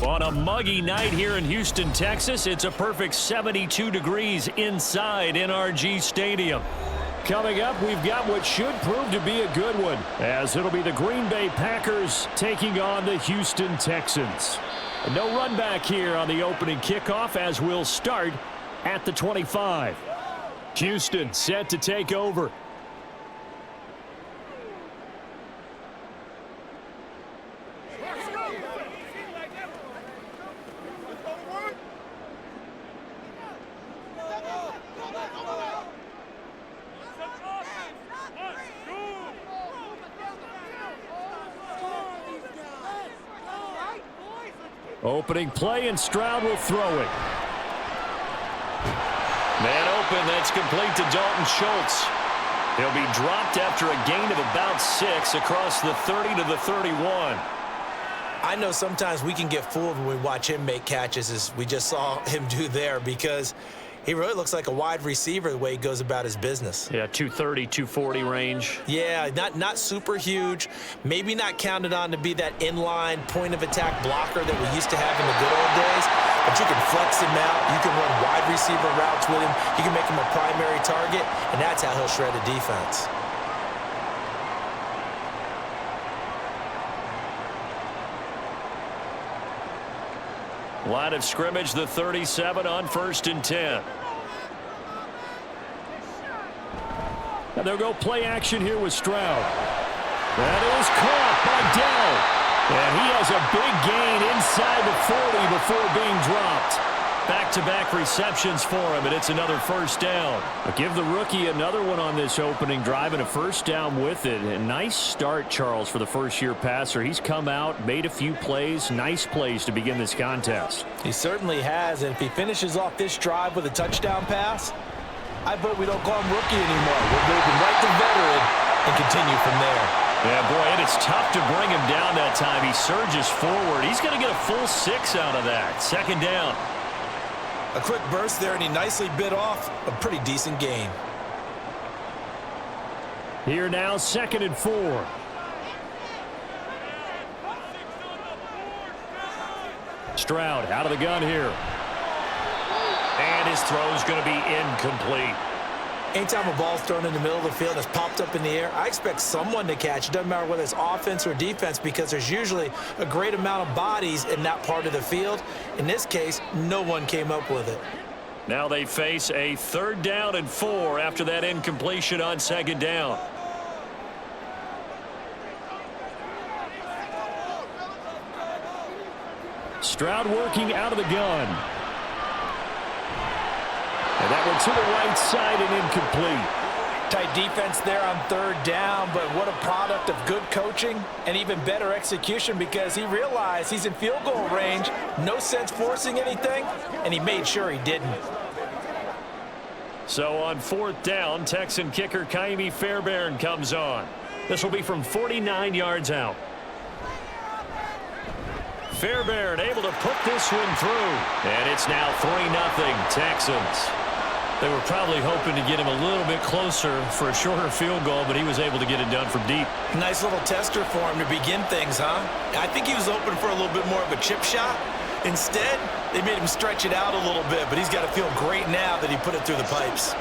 On a muggy night here in Houston, Texas, it's a perfect 72 degrees inside NRG Stadium. Coming up, we've got what should prove to be a good one, as it'll be the Green Bay Packers taking on the Houston Texans. No run back here on the opening kickoff, as we'll start at the 25. Houston set to take over. Opening play, and Stroud will throw it. Man open, that's complete to Dalton Schultz. He'll be dropped after a gain of about 6 across the 30 to the 31. I know sometimes we can get fooled when we watch him make catches, as we just saw him do there, because he really looks like a wide receiver the way he goes about his business. Yeah, 230, 240 range. Yeah, not super huge. Maybe not counted on to be that inline point-of-attack blocker that we used to have in the good old days. But you can flex him out. You can run wide receiver routes with him. You can make him a primary target, and that's how he'll shred a defense. Line of scrimmage, the 37 on 1st and 10. And they'll go play action here with Stroud. That is caught by Dell. And he has a big gain inside the 40 before being dropped. Back-to-back receptions for him, and it's another first down. But give the rookie another one on this opening drive and a first down with it. A nice start, Charles, for the first-year passer. He's come out, made a few plays, nice plays to begin this contest. He certainly has, and if he finishes off this drive with a touchdown pass, I vote we don't call him rookie anymore. We'll move him right to veteran and continue from there. Yeah, boy, and it's tough to bring him down that time. He surges forward. He's going to get a full 6 out of that. Second down. A quick burst there, and he nicely bit off a pretty decent gain. Here now, 2nd and 4. Stroud out of the gun here. And his throw's going to be incomplete. Anytime a ball's thrown in the middle of the field and it's popped up in the air, I expect someone to catch. It doesn't matter whether it's offense or defense, because there's usually a great amount of bodies in that part of the field. In this case, no one came up with it. Now they face a 3rd down and 4 after that incompletion on 2nd down. Stroud working out of the gun. And that one to the right side and incomplete. Tight defense there on 3rd down, but what a product of good coaching and even better execution, because he realized he's in field goal range, no sense forcing anything, and he made sure he didn't. So on 4th down, Texan kicker Kaimi Fairbairn comes on. This will be from 49 yards out. Fairbairn able to put this one through. And it's now 3-0 Texans. They were probably hoping to get him a little bit closer for a shorter field goal, but he was able to get it done from deep. Nice little tester for him to begin things, huh? I think he was open for a little bit more of a chip shot. Instead, they made him stretch it out a little bit, but he's got to feel great now that he put it through the pipes.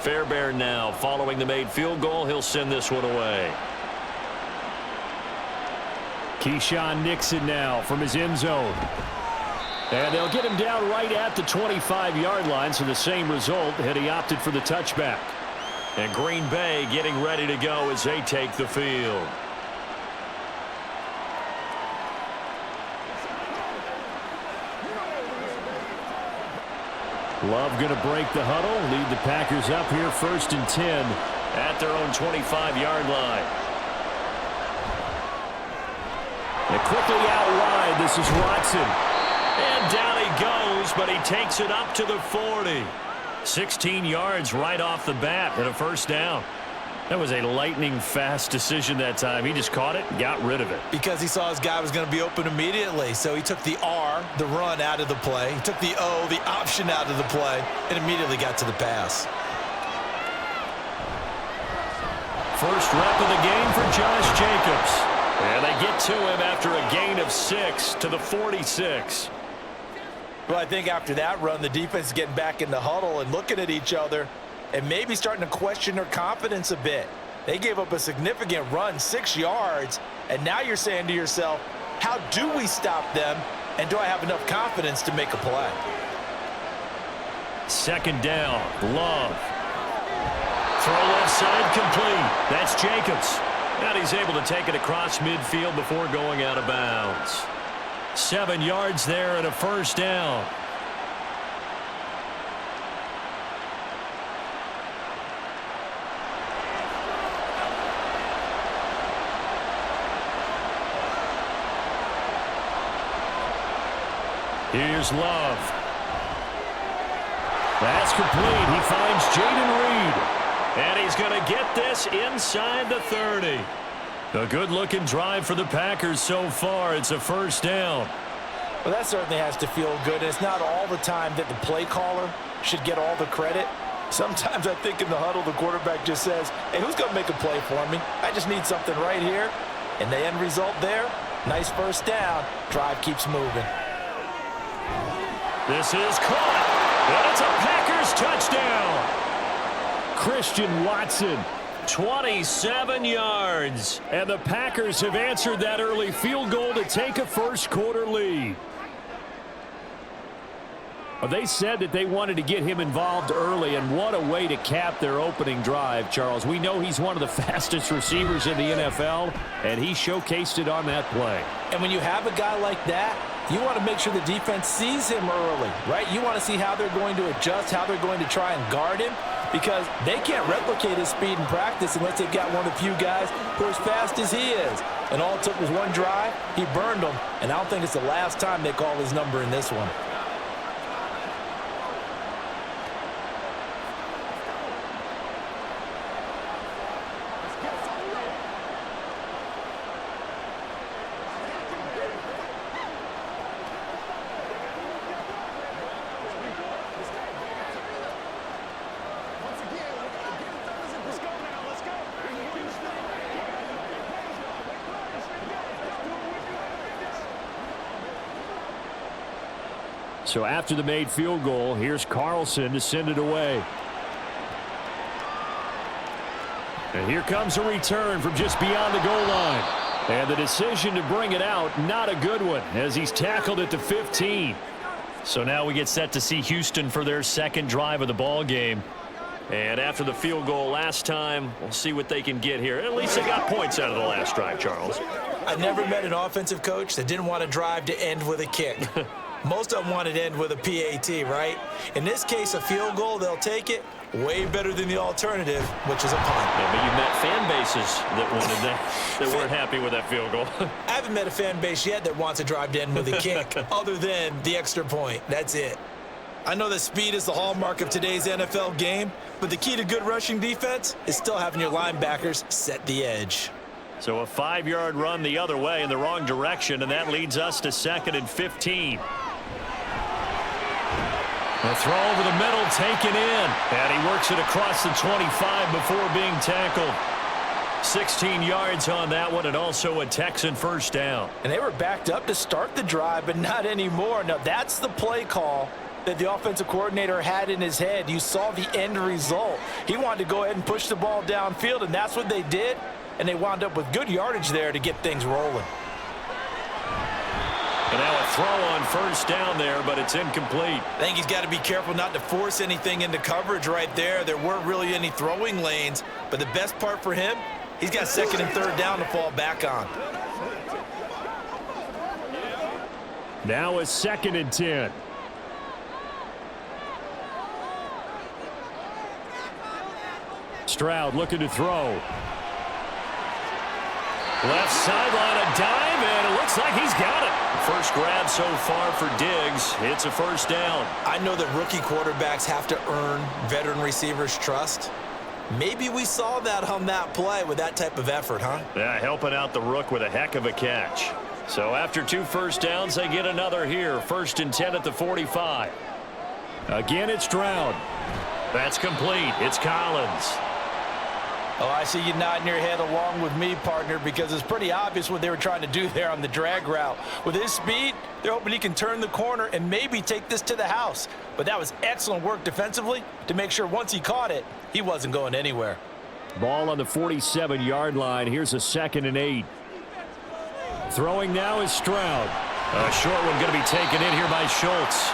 Fairbairn now following the made field goal. He'll send this one away. Keyshawn Nixon now from his end zone. And they'll get him down right at the 25-yard line, so the same result had he opted for the touchback. And Green Bay getting ready to go as they take the field. Love going to break the huddle, lead the Packers up here 1st and 10 at their own 25-yard line. And quickly out wide, this is Watson. And down he goes, but he takes it up to the 40. 16 yards right off the bat and a first down. That was a lightning-fast decision that time. He just caught it and got rid of it. Because he saw his guy was going to be open immediately. So he took the R, the run, out of the play. He took the O, the option, out of the play, and immediately got to the pass. First rep of the game for Josh Jacobs. And they get to him after a gain of 6 to the 46. Well, I think after that run, the defense is getting back in the huddle and looking at each other and maybe starting to question their confidence a bit. They gave up a significant run, 6 yards, and now you're saying to yourself, how do we stop them, and do I have enough confidence to make a play? Second down, Love. Throw left side complete. That's Jacobs. And he's able to take it across midfield before going out of bounds. 7 yards there and a first down. Here's Love. That's complete. He finds Jaden Reed. And he's going to get this inside the 30. A good-looking drive for the Packers so far. It's a first down. Well, that certainly has to feel good. It's not all the time that the play caller should get all the credit. Sometimes I think in the huddle, the quarterback just says, hey, who's going to make a play for me? I just need something right here. And the end result there, nice first down. Drive keeps moving. This is caught. And it's a Packers touchdown. Christian Watson, 27 yards. And the Packers have answered that early field goal to take a first-quarter lead. Well, they said that they wanted to get him involved early, and what a way to cap their opening drive, Charles. We know he's one of the fastest receivers in the NFL, and he showcased it on that play. And when you have a guy like that, you want to make sure the defense sees him early, right? You want to see how they're going to adjust, how they're going to try and guard him, because they can't replicate his speed in practice unless they've got one of the few guys who are as fast as he is. And all it took was one drive. He burned them, and I don't think it's the last time they call his number in this one. So after the made field goal, here's Carlson to send it away. And here comes a return from just beyond the goal line. And the decision to bring it out, not a good one, as he's tackled at the 15. So now we get set to see Houston for their second drive of the ball game. And after the field goal last time, we'll see what they can get here. At least they got points out of the last drive, Charles. I never met an offensive coach that didn't want to drive to end with a kick. Most of them want to end with a PAT, right? In this case, a field goal, they'll take it. Way better than the alternative, which is a punt. Yeah, but you met fan bases that wanted that weren't happy with that field goal. I haven't met a fan base yet that wants to drive to end with a kick, other than the extra point. That's it. I know that speed is the hallmark of today's NFL game, but the key to good rushing defense is still having your linebackers set the edge. So a 5-yard run the other way in the wrong direction, and that leads us to 2nd and 15. A throw over the middle, taken in. And he works it across the 25 before being tackled. 16 yards on that one, and also a Texan first down. And they were backed up to start the drive, but not anymore. Now, that's the play call that the offensive coordinator had in his head. You saw the end result. He wanted to go ahead and push the ball downfield, and that's what they did. And they wound up with good yardage there to get things rolling. And now a throw on first down there, but it's incomplete. I think he's got to be careful not to force anything into coverage right there. There weren't really any throwing lanes, but the best part for him, he's got 2nd and 3rd down to fall back on. Now a 2nd and 10. Stroud looking to throw. Left sideline, a dive, and it looks like he's got it. First grab so far for Diggs. It's a first down. I know that rookie quarterbacks have to earn veteran receivers' trust. Maybe we saw that on that play with that type of effort, huh? Yeah, helping out the rook with a heck of a catch. So after 2 first downs, they get another here. 1st and 10 at the 45. Again, it's Stroud. That's complete. It's Collins. Oh, I see you nodding your head along with me, partner, because it's pretty obvious what they were trying to do there on the drag route. With his speed, they're hoping he can turn the corner and maybe take this to the house. But that was excellent work defensively to make sure once he caught it, he wasn't going anywhere. Ball on the 47-yard line. Here's a 2nd and 8. Throwing now is Stroud. A short one going to be taken in here by Schultz.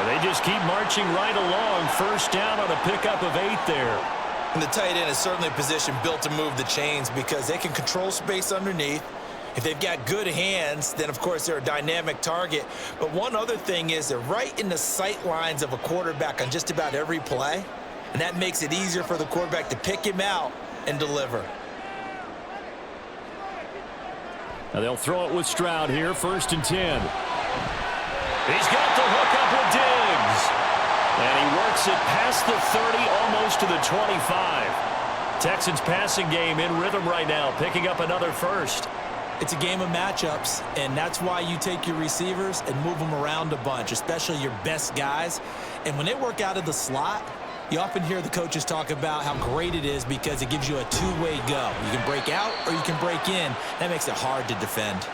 They just keep marching right along. First down on a pickup of 8 there. And the tight end is certainly a position built to move the chains because they can control space underneath. If they've got good hands, then, of course, they're a dynamic target. But one other thing is they're right in the sight lines of a quarterback on just about every play, and that makes it easier for the quarterback to pick him out and deliver. Now they'll throw it with Stroud here, 1st and 10. He's got the hook up with Diggs. And he works it past the 30, almost to the 25. Texans passing game in rhythm right now, picking up another first. It's a game of matchups, and that's why you take your receivers and move them around a bunch, especially your best guys. And when they work out of the slot, you often hear the coaches talk about how great it is because it gives you a two-way go. You can break out or you can break in. That makes it hard to defend.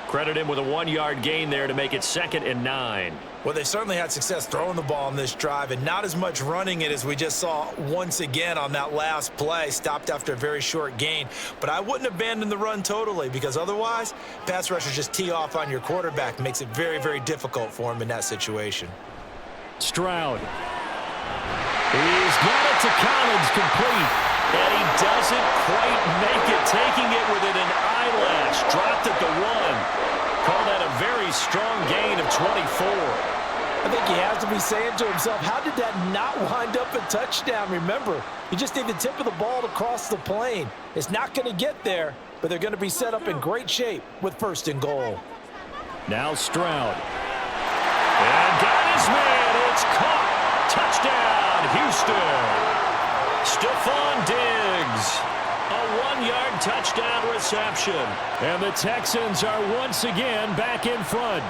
Credit him with a 1-yard gain there to make it 2nd and 9. Well, they certainly had success throwing the ball on this drive and not as much running it as we just saw once again on that last play, stopped after a very short gain. But I wouldn't abandon the run totally because otherwise, pass rushers just tee off on your quarterback. Makes it very, very difficult for him in that situation. Stroud. He's got it to Collins, complete. And he doesn't quite make it, taking it within an eyelash. Dropped at the 1. Call that a very strong gain of 24. I think he has to be saying to himself, how did that not wind up a touchdown? Remember, you just need the tip of the ball to cross the plane. It's not going to get there, but they're going to be set up in great shape with 1st and goal. Now Stroud. And got his man. It's caught. Touchdown, Houston. Stefon Diggs. A 1-yard touchdown reception. And the Texans are once again back in front.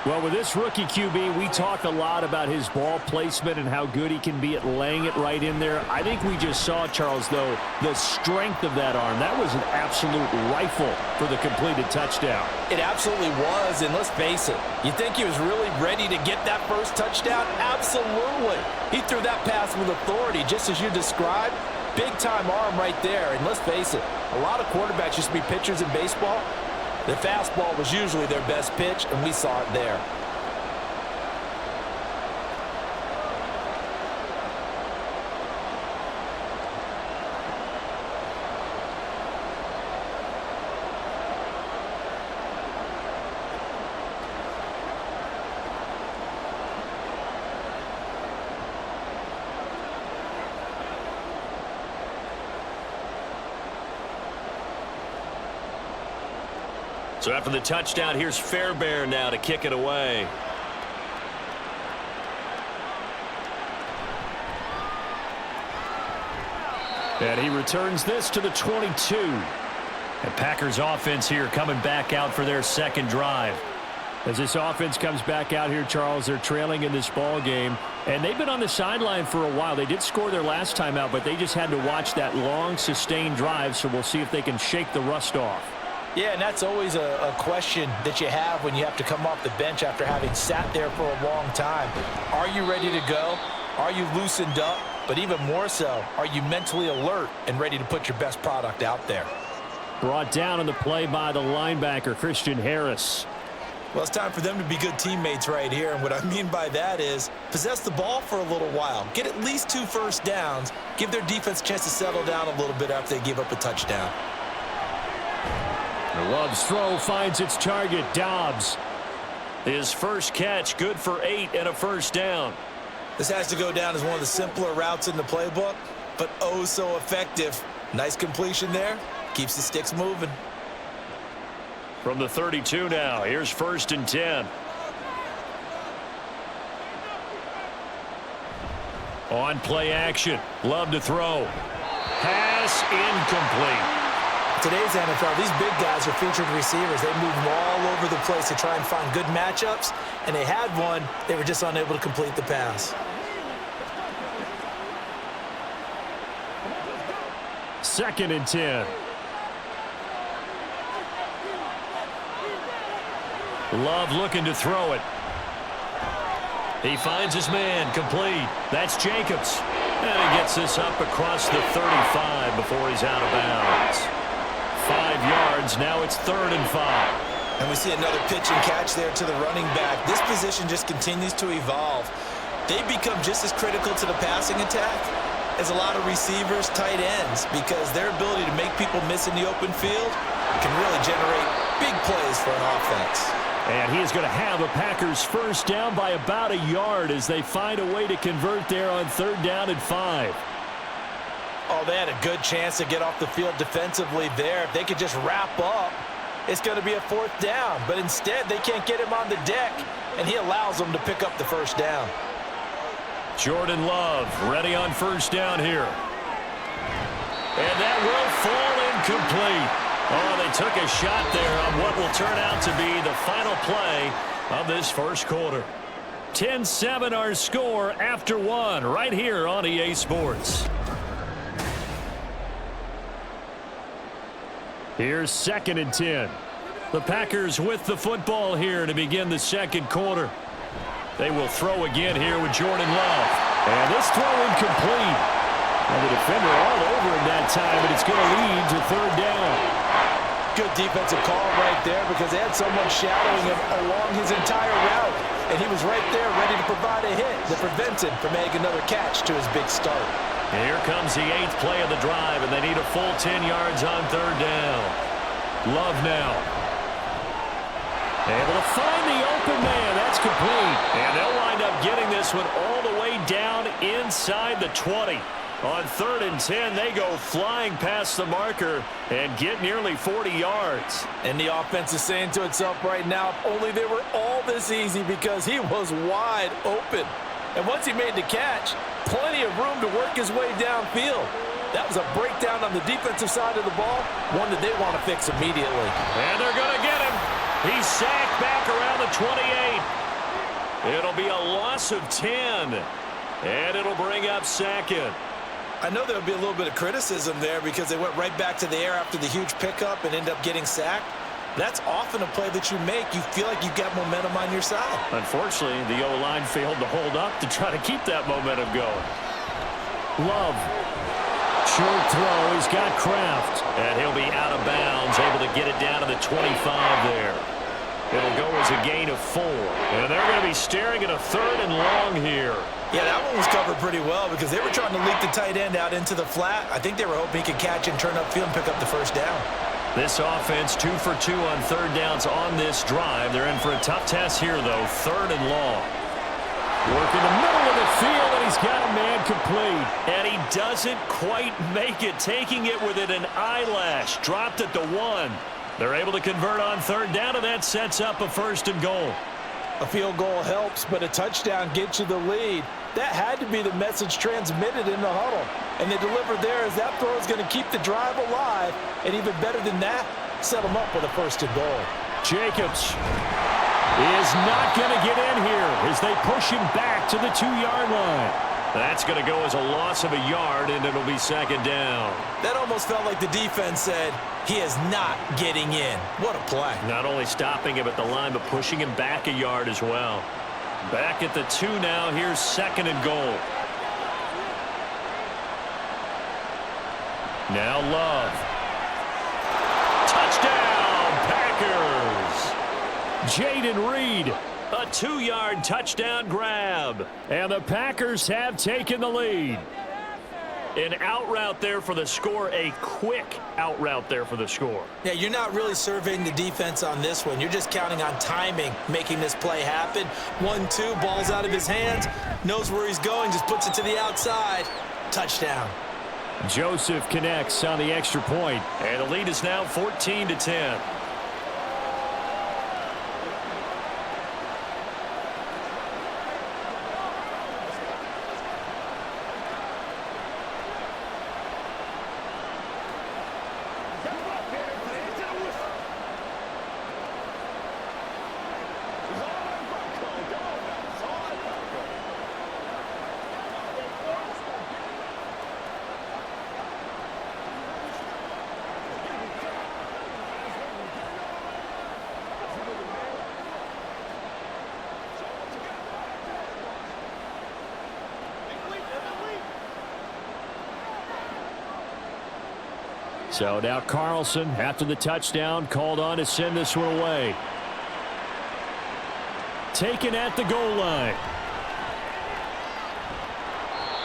Well, with this rookie QB, we talk a lot about his ball placement and how good he can be at laying it right in there. I think we just saw, Charles, though, the strength of that arm. That was an absolute rifle for the completed touchdown. It absolutely was, and let's face it, you think he was really ready to get that first touchdown? Absolutely. He threw that pass with authority, just as you described. Big-time arm right there, and let's face it, a lot of quarterbacks used to be pitchers in baseball. The fastball was usually their best pitch, and we saw it there. So after the touchdown, here's Fairbairn now to kick it away. And he returns this to the 22. And Packers offense here coming back out for their second drive. As this offense comes back out here, Charles, they're trailing in this ball game. And they've been on the sideline for a while. They did score their last time out, but they just had to watch that long, sustained drive. So we'll see if they can shake the rust off. Yeah, and that's always a question that you have when you have to come off the bench after having sat there for a long time. Are you ready to go? Are you loosened up? But even more so, are you mentally alert and ready to put your best product out there? Brought down on the play by the linebacker, Christian Harris. Well, it's time for them to be good teammates right here, and what I mean by that is possess the ball for a little while, get at least 2 first downs, give their defense a chance to settle down a little bit after they give up a touchdown. Love's throw finds its target, Dobbs. His first catch, good for 8 and a first down. This has to go down as one of the simpler routes in the playbook, but oh so effective Nice completion there. Keeps the sticks moving. From the 32 now, here's 1st and 10. On play action. Love to throw. Pass incomplete. Today's NFL, these big guys are featured receivers. They move all over the place to try and find good matchups, and they had one. They were just unable to complete the pass. 2nd and 10. Love looking to throw it. He finds his man, complete. That's Jacobs. And he gets this up across the 35 before he's out of bounds. 5 yards, now it's 3rd and 5. And we see another pitch and catch there to the running back. This position just continues to evolve. They become just as critical to the passing attack as a lot of receivers, tight ends, because their ability to make people miss in the open field can really generate big plays for an offense. And he is going to have a Packers first down by about a yard as they find a way to convert there on 3rd down and 5. Oh, they had a good chance to get off the field defensively there. If they could just wrap up, it's going to be a 4th down. But instead, they can't get him on the deck, and he allows them to pick up the first down. Jordan Love ready on 1st down here. And that will fall incomplete. Oh, they took a shot there on what will turn out to be the final play of this first quarter. 10-7 our score after 1 right here on EA Sports. Here's 2nd and 10. The Packers with the football here to begin the 2nd quarter. They will throw again here with Jordan Love. And this throw incomplete. And the defender all over him that time, but it's going to lead to 3rd down. Good defensive call right there because they had someone shadowing him along his entire route. And he was right there ready to provide a hit that prevents him from making another catch to his big start. And here comes the 8th play of the drive, and they need a full 10 yards on 3rd down. Love now. Able to find the open man. That's complete. And they'll wind up getting this one all the way down inside the 20. On 3rd and 10, they go flying past the marker and get nearly 40 yards. And the offense is saying to itself right now, if only they were all this easy, because he was wide open. And once he made the catch, plenty of room to work his way downfield. That was a breakdown on the defensive side of the ball, one that they want to fix immediately. And they're going to get him. He's sacked back around the 28. It'll be a loss of 10. And it'll bring up 2nd. I know there'll be a little bit of criticism there because they went right back to the air after the huge pickup and end up getting sacked. That's often a play that you make. You feel like you've got momentum on your side. Unfortunately, the O-line failed to hold up to try to keep that momentum going. Love. Short throw. He's got Kraft. And he'll be out of bounds, able to get it down to the 25 there. It'll go as a gain of 4. And they're going to be staring at a 3rd and long here. Yeah, that one was covered pretty well because they were trying to leak the tight end out into the flat. I think they were hoping he could catch and turn upfield and pick up the first down. This offense 2 for 2 on 3rd downs on this drive. They're in for a tough test here, though. 3rd and long. Work in the middle of the field, and he's got a man complete. And he doesn't quite make it, taking it within an eyelash. Dropped at the 1. They're able to convert on 3rd down, and that sets up a 1st and goal. A field goal helps, but a touchdown gets you the lead. That had to be the message transmitted in the huddle. And they delivered there as that throw is going to keep the drive alive. And even better than that, set them up with a 1st and goal. Jacobs is not going to get in here as they push him back to the 2-yard line. That's going to go as a loss of a yard, and it'll be 2nd down. That almost felt like the defense said, he is not getting in. What a play. Not only stopping him at the line, but pushing him back a yard as well. Back at the 2 now. Here's 2nd and goal. Now Love. Touchdown, Packers. Jaden Reed. A 2-yard touchdown grab. And the Packers have taken the lead. An out route there for the score. A quick out route there for the score. Yeah, you're not really surveying the defense on this one. You're just counting on timing, making this play happen. 1-2, ball's out of his hands. Knows where he's going, just puts it to the outside. Touchdown. Joseph connects on the extra point. And the lead is now 14-10. So now Carlson, after the touchdown, called on to send this one away. Taken at the goal line.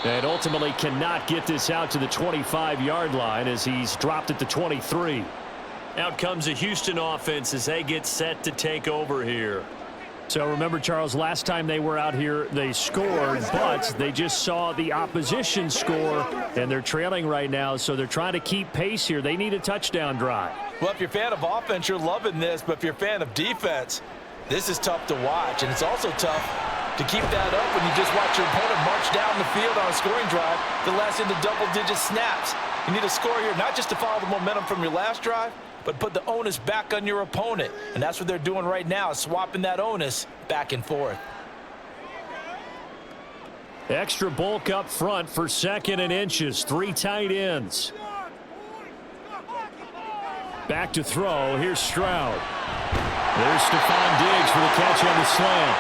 And ultimately cannot get this out to the 25-yard line as he's dropped at the 23. Out comes the Houston offense as they get set to take over here. So remember, Charles, last time they were out here, they scored, but they just saw the opposition score, and they're trailing right now, so they're trying to keep pace here. They need a touchdown drive. Well, if you're a fan of offense, you're loving this, but if you're a fan of defense, this is tough to watch, and it's also tough to keep that up when you just watch your opponent march down the field on a scoring drive that lasts into double-digit snaps. You need a score here, not just to follow the momentum from your last drive, but put the onus back on your opponent. And that's what they're doing right now, swapping that onus back and forth. Extra bulk up front for 2nd and inches. 3 tight ends. Back to throw. Here's Stroud. There's Stefon Diggs for the catch on the slant.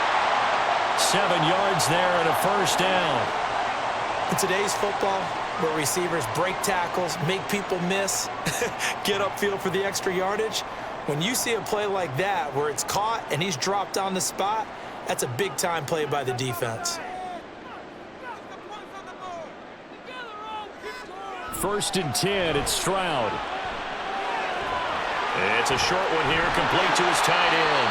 7 yards there and a first down. In today's football, where receivers break tackles, make people miss, get upfield for the extra yardage, when you see a play like that where it's caught and he's dropped on the spot, that's a big-time play by the defense. 1st and 10, it's Stroud. It's a short one here, complete to his tight end.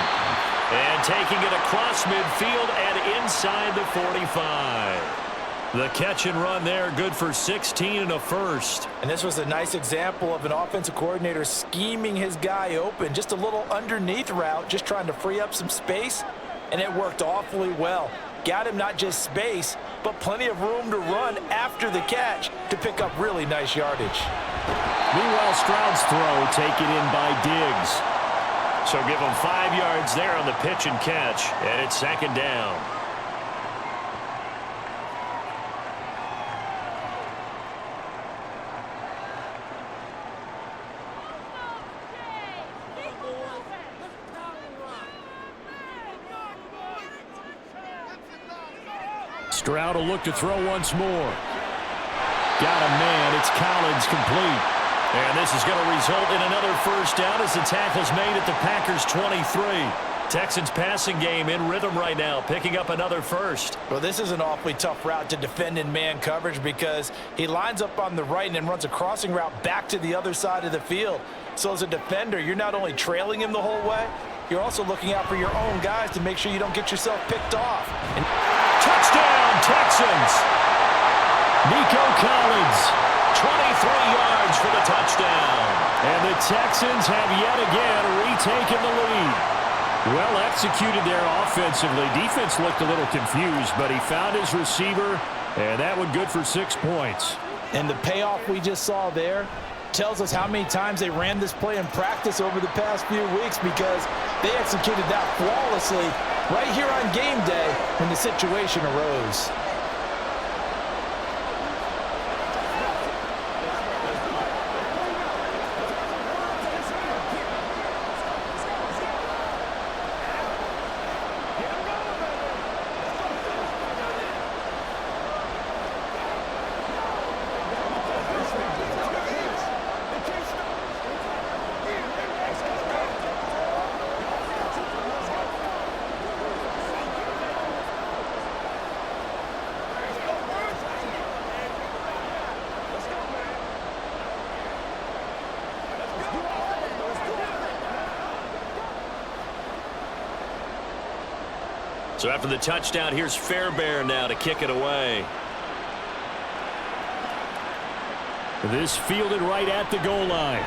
And taking it across midfield and inside the 45. The catch and run there, good for 16 and a first. And this was a nice example of an offensive coordinator scheming his guy open. Just a little underneath route, just trying to free up some space, and it worked awfully well. Got him not just space, but plenty of room to run after the catch to pick up really nice yardage. Meanwhile, Stroud's throw taken in by Diggs. So give him 5 yards there on the pitch and catch, and it's 2nd down. Stroud will look to throw once more. Got a man. It's Collins complete. And this is going to result in another first down as the tackle's made at the Packers' 23. Texans passing game in rhythm right now, picking up another first. Well, this is an awfully tough route to defend in man coverage because he lines up on the right and then runs a crossing route back to the other side of the field. So as a defender, you're not only trailing him the whole way, you're also looking out for your own guys to make sure you don't get yourself picked off. And touchdown, Texans! Nico Collins, 23 yards for the touchdown. And the Texans have yet again retaken the lead. Well executed there offensively. Defense looked a little confused, but he found his receiver, and that one good for 6 points. And the payoff we just saw there tells us how many times they ran this play in practice over the past few weeks because they executed that flawlessly right here on game day when the situation arose. So after the touchdown, here's Fairbairn now to kick it away. This fielded right at the goal line.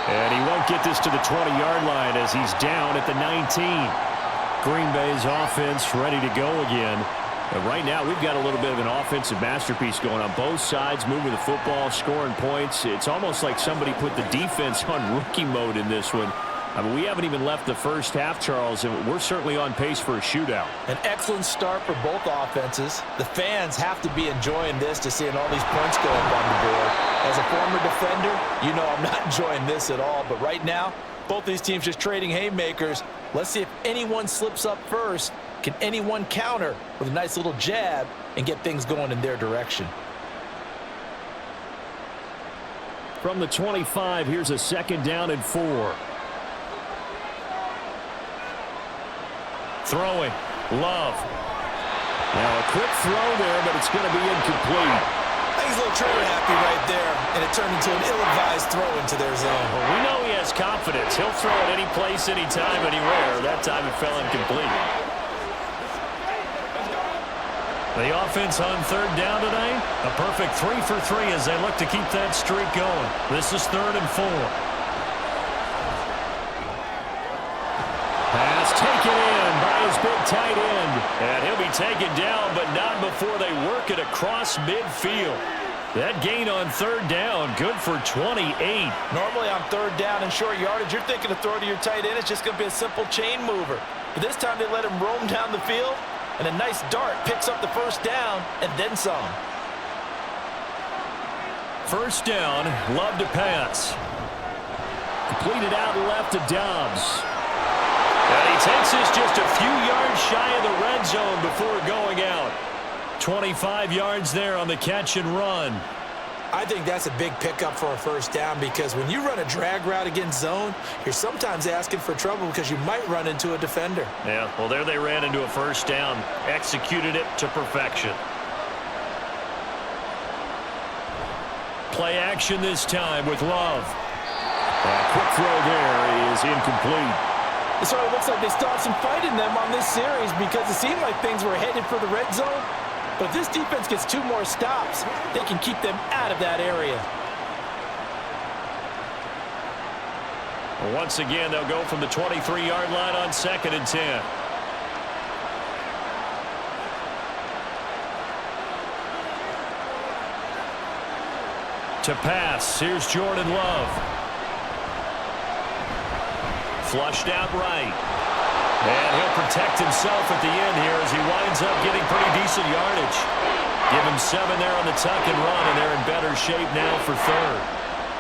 And he won't get this to the 20-yard line as he's down at the 19. Green Bay's offense ready to go again. And right now, we've got a little bit of an offensive masterpiece going on both sides, moving the football, scoring points. It's almost like somebody put the defense on rookie mode in this one. I mean, we haven't even left the first half, Charles, and we're certainly on pace for a shootout. An excellent start for both offenses. The fans have to be enjoying this to seeing all these points go up on the board. As a former defender, you know I'm not enjoying this at all. But right now, both these teams just trading haymakers. Let's see if anyone slips up first. Can anyone counter with a nice little jab and get things going in their direction? From the 25, here's a 2nd down and 4. Throwing. Love. Now a quick throw there, but it's going to be incomplete. I think he's a little trigger happy right there, and it turned into an ill-advised throw into their zone. Well, we know he has confidence. He'll throw it any place, anytime, anywhere. That time it fell incomplete. The offense on 3rd down tonight. A perfect 3 for 3 as they look to keep that streak going. This is 3rd and 4. Pass taken in by his big tight end. And he'll be taken down, but not before they work it across midfield. That gain on 3rd down, good for 28. Normally on 3rd down and short yardage, you're thinking to throw to your tight end. It's just going to be a simple chain mover. But this time they let him roam down the field, and a nice dart picks up the 1st down and then some. 1st down, Love to pass. Completed out left to Dobbs. And he takes this just a few yards shy of the red zone before going out. 25 yards there on the catch and run. I think that's a big pickup for a 1st down because when you run a drag route against zone, you're sometimes asking for trouble because you might run into a defender. Yeah, well, there they ran into a 1st down. Executed it to perfection. Play action this time with Love. A quick throw there is incomplete. It sort of looks like they still have some fight in them on this series because it seemed like things were headed for the red zone. But if this defense gets 2 more stops, they can keep them out of that area. Once again, they'll go from the 23-yard line on 2nd and 10. To pass, here's Jordan Love. Flushed out right. And he'll protect himself at the end here as he winds up getting pretty decent yardage. Give him 7 there on the tuck and run, and they're in better shape now for 3rd.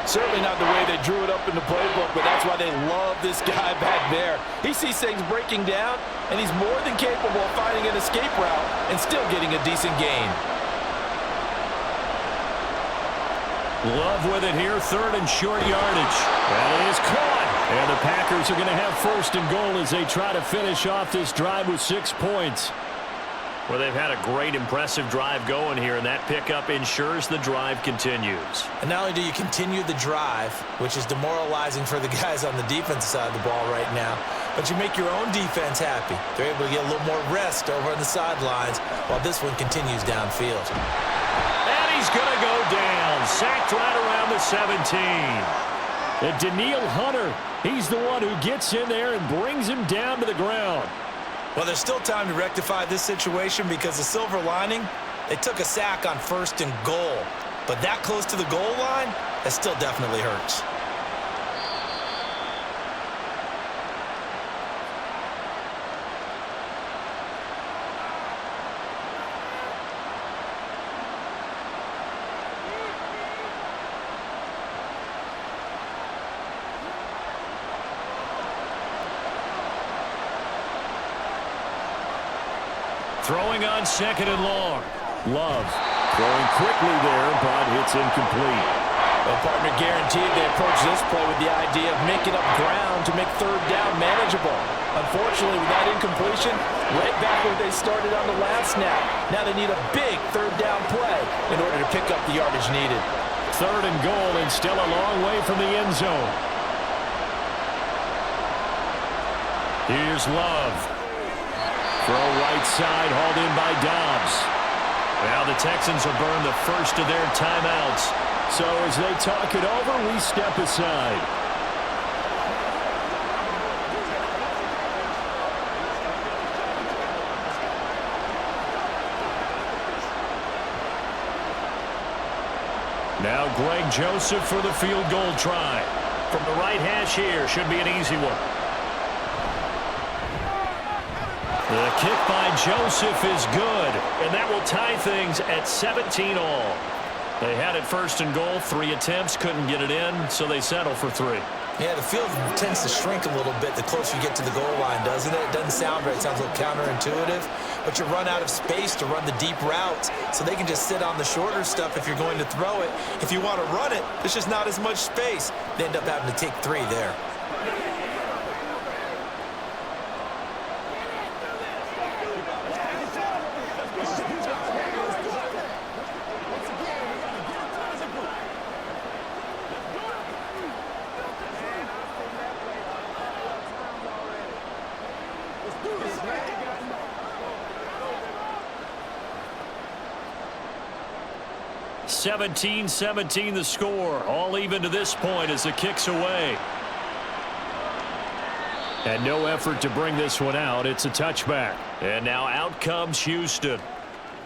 Certainly not the way they drew it up in the playbook, but that's why they love this guy back there. He sees things breaking down, and he's more than capable of finding an escape route and still getting a decent gain. Love with it here, 3rd and short yardage. That is caught. And the Packers are going to have 1st and goal as they try to finish off this drive with 6 points. Well, they've had a great, impressive drive going here, and that pickup ensures the drive continues. And not only do you continue the drive, which is demoralizing for the guys on the defensive side of the ball right now, but you make your own defense happy. They're able to get a little more rest over on the sidelines while this one continues downfield. And he's going to go down. Sacked right around the 17. And Daniil Hunter, he's the one who gets in there and brings him down to the ground. Well, there's still time to rectify this situation because the silver lining, they took a sack on 1st and goal. But that close to the goal line, that still definitely hurts. Throwing on 2nd and long. Love throwing quickly there, but it's incomplete. Well, partner, guaranteed they approach this play with the idea of making up ground to make 3rd down manageable. Unfortunately, with that incompletion, right back where they started on the last snap. Now they need a big 3rd down play in order to pick up the yardage needed. 3rd and goal and still a long way from the end zone. Here's Love. Throw right side, hauled in by Dobbs. Now the Texans will burn the first of their timeouts. So as they talk it over, we step aside. Now Greg Joseph for the field goal try. From the right hash here, should be an easy one. The kick by Joseph is good, and that will tie things at 17 all. They had it first and goal, 3 attempts, couldn't get it in, so they settle for 3. Yeah, the field tends to shrink a little bit the closer you get to the goal line, doesn't it? It doesn't sound right. It sounds a little counterintuitive, but you run out of space to run the deep routes, so they can just sit on the shorter stuff if you're going to throw it. If you want to run it, there's just not as much space. They end up having to take 3 there. (17-17) the score, all even to this point as the kick's away. And no effort to bring this one out. It's a touchback. And now out comes Houston.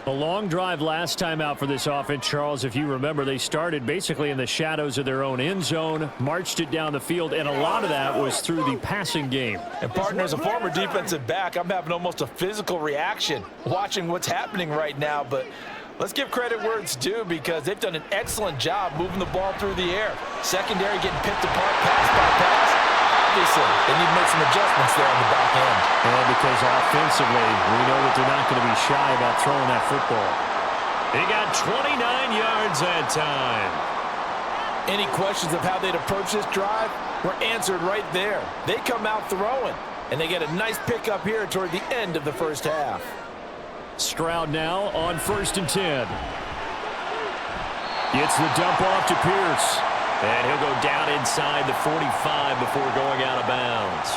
A long drive last time out for this offense, Charles. If you remember, they started basically in the shadows of their own end zone, marched it down the field, and a lot of that was through the passing game. And partner, as a former defensive back, I'm having almost a physical reaction watching what's happening right now, but let's give credit where it's due because they've done an excellent job moving the ball through the air. Secondary getting picked apart pass by pass. Obviously, they need to make some adjustments there on the back end. And because offensively, we know that they're not going to be shy about throwing that football. They got 29 yards that time. Any questions of how they'd approach this drive were answered right there. They come out throwing, and they get a nice pickup here toward the end of the first half. Stroud now on 1st and 10. Gets the dump off to Pierce. And he'll go down inside the 45 before going out of bounds.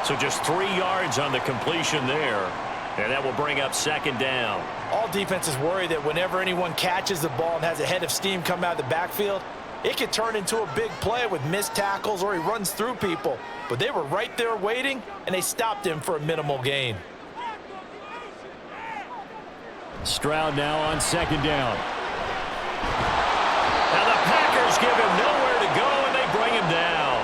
So just 3 yards on the completion there. And that will bring up 2nd down. All defenses worry that whenever anyone catches the ball and has a head of steam come out of the backfield, it can turn into a big play with missed tackles or he runs through people. But they were right there waiting, and they stopped him for a minimal gain. Stroud now on 2nd down. Now the Packers give him nowhere to go, and they bring him down.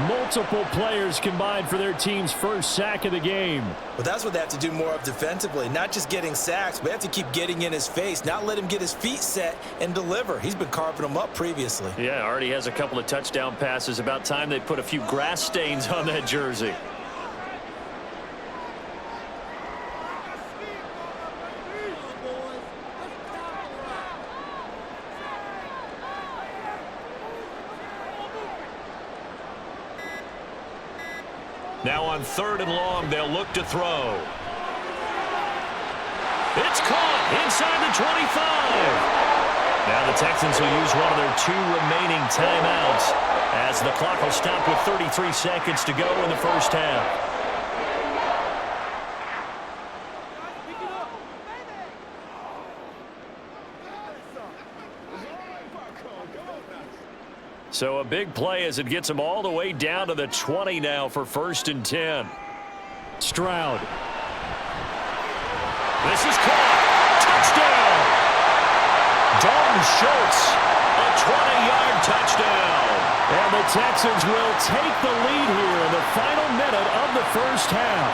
Multiple players combined for their team's first sack of the game. Well, that's what they have to do more of defensively. Not just getting sacks, but they have to keep getting in his face, not let him get his feet set and deliver. He's been carving them up previously. Yeah, already has a couple of touchdown passes. About time they put a few grass stains on that jersey. Now on 3rd and long, they'll look to throw. It's caught inside the 25. Now the Texans will use one of their 2 remaining timeouts as the clock will stop with 33 seconds to go in the first half. So a big play as it gets them all the way down to the 20 now for 1st and 10. Stroud. This is caught. Touchdown. Dalton Schultz, a 20-yard touchdown. And the Texans will take the lead here in the final minute of the first half.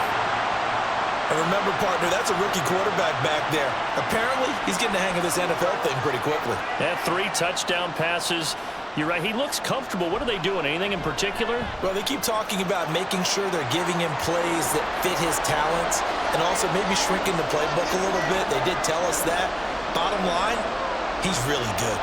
And remember, partner, that's a rookie quarterback back there. Apparently, he's getting the hang of this NFL thing pretty quickly. Had 3 touchdown passes. You're right. He looks comfortable. What are they doing? Anything in particular? Well, they keep talking about making sure they're giving him plays that fit his talents and also maybe shrinking the playbook a little bit. They did tell us that. Bottom line, he's really good.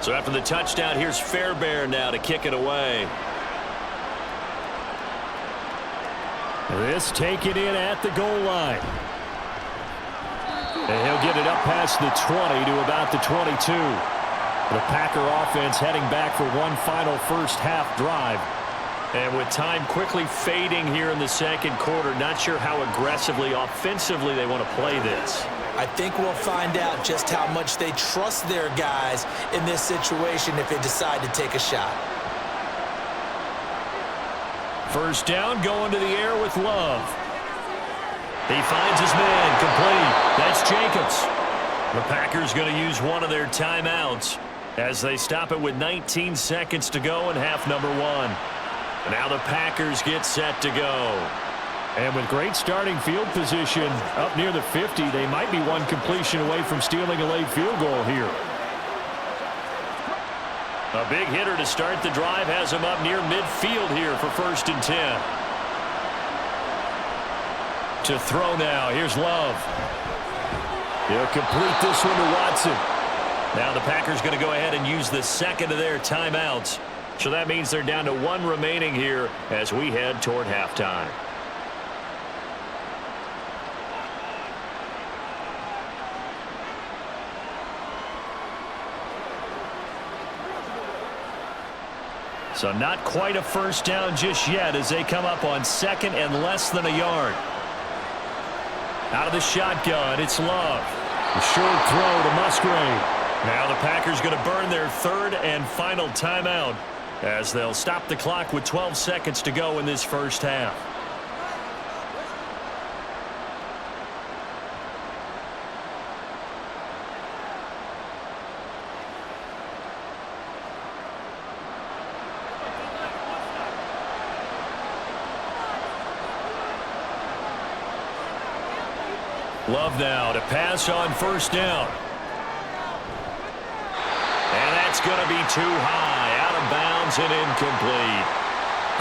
So after the touchdown, here's Fairbairn now to kick it away. This taken in at the goal line. And he'll get it up past the 20 to about the 22. The Packer offense heading back for one final first half drive. And with time quickly fading here in the second quarter, not sure how aggressively, offensively they want to play this. I think we'll find out just how much they trust their guys in this situation if they decide to take a shot. First down, going to the air with Love. He finds his man, complete. That's Jacobs. The Packers going to use one of their timeouts as they stop it with 19 seconds to go in half number one. Now the Packers get set to go. And with great starting field position up near the 50, they might be one completion away from stealing a late field goal here. A big hitter to start the drive has him up near midfield here for 1st and 10. To throw now, here's Love. He'll complete this one to Watson. Now the Packers going to go ahead and use the second of their timeouts. So that means they're down to one remaining here as we head toward halftime. So not quite a first down just yet as they come up on second and less than a yard. Out of the shotgun, it's Love. A short throw to Musgrave. Now the Packers going to burn their third and final timeout as they'll stop the clock with 12 seconds to go in this first half. Love now to pass on first down. And that's going to be too high, out of bounds and incomplete.